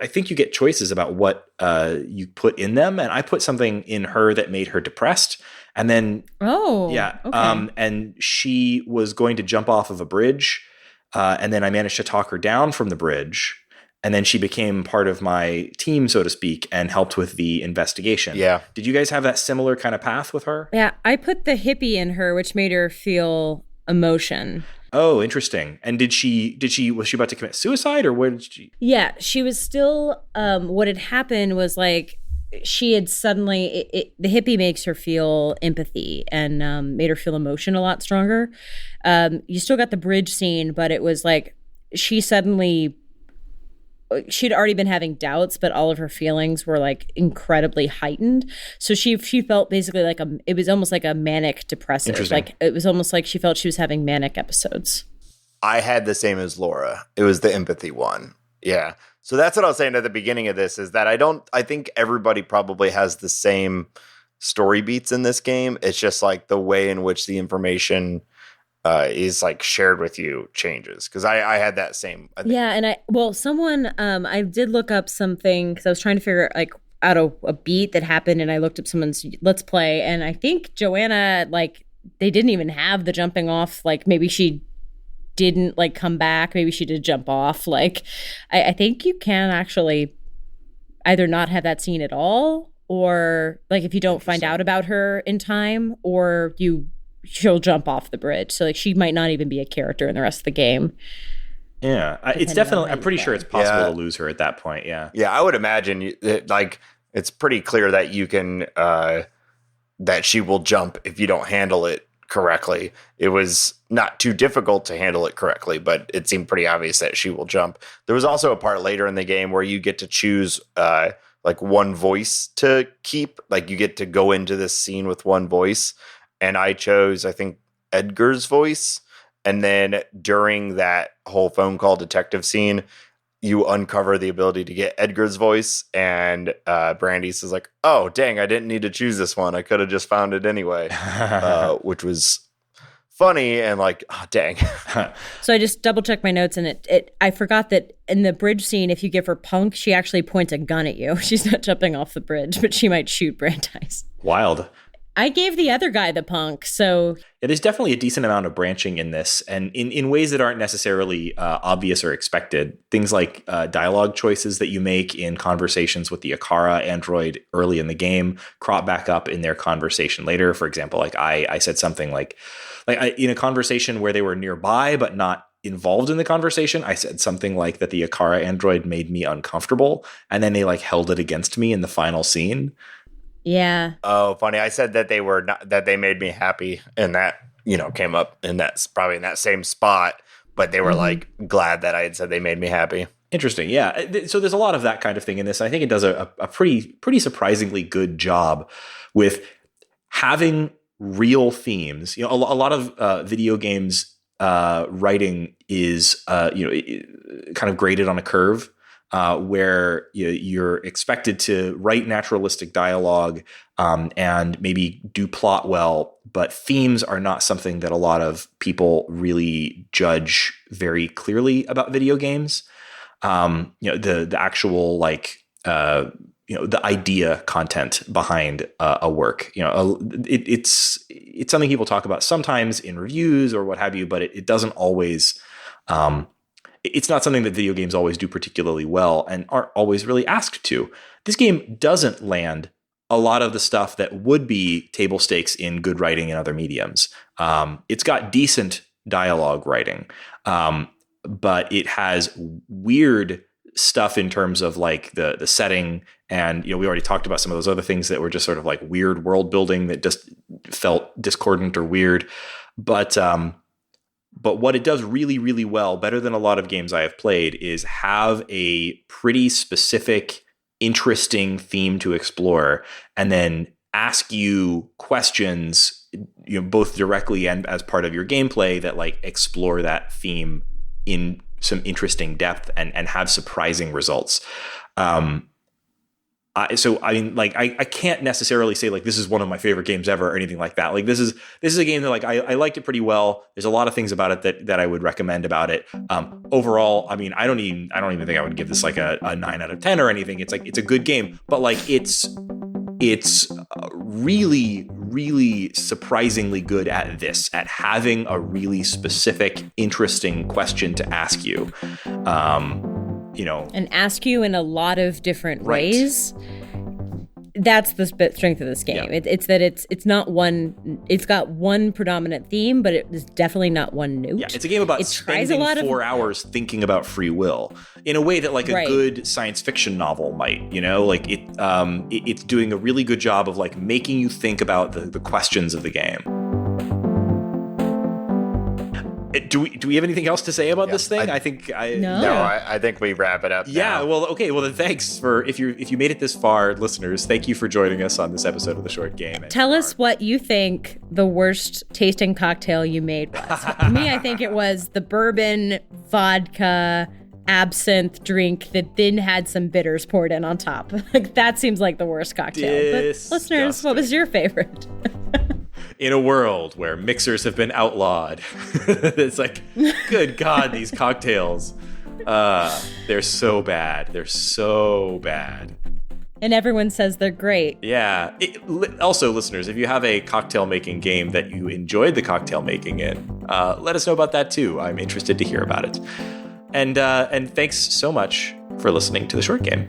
think you get choices about what you put in them, and I put something in her that made her depressed. And then, and she was going to jump off of a bridge, and then I managed to talk her down from the bridge, and then she became part of my team, so to speak, and helped with the investigation.
Yeah.
Did you guys have that similar kind of path with her?
Yeah, I put the hippie in her, which made her feel emotion.
Oh, interesting. And was she about to commit suicide, or what did she?
Yeah, she was still, what had happened was like, she had suddenly, the hippie makes her feel empathy and made her feel emotion a lot stronger. You still got the bridge scene, but it was like she'd already been having doubts, but all of her feelings were like incredibly heightened. So she felt basically like it was almost like a manic depressive. Like it was almost like she felt she was having manic episodes.
I had the same as Laura. It was the empathy one. Yeah. So that's what I was saying at the beginning of this, is that I think everybody probably has the same story beats in this game. It's just like the way in which the information is like shared with you changes. Cause I had that same.
Yeah. And I did look up something cause I was trying to figure out like out of a beat that happened, and I looked up someone's Let's Play, and I think Joanna, like, they didn't even have the jumping off. Like, maybe she didn't, like, come back. Maybe she did jump off. Like, I think you can actually either not have that scene at all, or, like, if you don't find out about her in time, or she'll jump off the bridge. So, like, she might not even be a character in the rest of the game.
Yeah, it's definitely, I'm pretty sure it's possible to lose her at that point. Yeah.
Yeah, I would imagine like it's pretty clear that you can, that she will jump if you don't handle it correctly. It was not too difficult to handle it correctly, but it seemed pretty obvious that she will jump. There was also a part later in the game where you get to choose like one voice to keep. Like, you get to go into this scene with one voice. And I chose, I think, Edgar's voice. And then during that whole phone call detective scene, you uncover the ability to get Edgar's voice. And Brandy says, like, oh, dang, I didn't need to choose this one. I could have just found it anyway, which was funny and like, oh, dang.
So I just double checked my notes, and I forgot that in the bridge scene, if you give her punk, she actually points a gun at you. She's not jumping off the bridge, but she might shoot Brandeis.
Wild.
I gave the other guy the punk, so...
Yeah, there's definitely a decent amount of branching in this, and in ways that aren't necessarily obvious or expected. Things like dialogue choices that you make in conversations with the Akara android early in the game crop back up in their conversation later. For example, like I said something like in a conversation where they were nearby but not involved in the conversation, I said something like that the Akara android made me uncomfortable, and then they like held it against me in the final scene.
Yeah.
Oh, funny. I said that they made me happy, and that, came up in probably in that same spot, but they were like glad that I had said they made me happy.
Interesting. Yeah. So there's a lot of that kind of thing in this. I think it does a pretty surprisingly good job with having real themes. A lot of video games writing is kind of graded on a curve. Where you're expected to write naturalistic dialogue and maybe do plot well, but themes are not something that a lot of people really judge very clearly about video games. The actual the idea content behind a work. It's something people talk about sometimes in reviews or what have you, but it doesn't always. It's not something that video games always do particularly well and aren't always really asked to. This game doesn't land a lot of the stuff that would be table stakes in good writing in other mediums. It's got decent dialogue writing, but it has weird stuff in terms of like the setting. And, we already talked about some of those other things that were just sort of like weird world building that just felt discordant or weird. But what it does really, really well, better than a lot of games I have played, is have a pretty specific, interesting theme to explore, and then ask you questions, both directly and as part of your gameplay that like explore that theme in some interesting depth and have surprising results. I can't necessarily say like this is one of my favorite games ever or anything like that. Like this is a game that like I liked it pretty well. There's a lot of things about it that I would recommend about it. Overall, I mean, I don't even think I would give this like a 9 out of 10 or anything. It's like it's a good game, but like it's really, really surprisingly good at this, at having a really specific, interesting question to ask you.
And ask you in a lot of different ways. That's the strength of this game. Yeah. It's that it's not one. It's got one predominant theme, but it's definitely not one note.
Yeah, it's a game about spending 4 hours thinking about free will in a way that like a good science fiction novel might. Like it's doing a really good job of like making you think about the questions of the game. Do we have anything else to say about this thing? I think
we wrap it up.
Yeah.
Now.
Well, okay. Well, then thanks for if you made it this far, listeners. Thank you for joining us on this episode of The Short Game.
Tell us what you think the worst tasting cocktail you made was. For me, I think it was the bourbon, vodka, absinthe drink that then had some bitters poured in on top. Like that seems like the worst cocktail.
Disgusting.
But listeners, what was your favorite?
In a world where mixers have been outlawed, it's like, good God, these cocktails, they're so bad. They're so bad.
And everyone says they're great.
Yeah. Also, listeners, if you have a cocktail making game that you enjoyed the cocktail making in, let us know about that too. I'm interested to hear about it. And thanks so much for listening to The Short Game.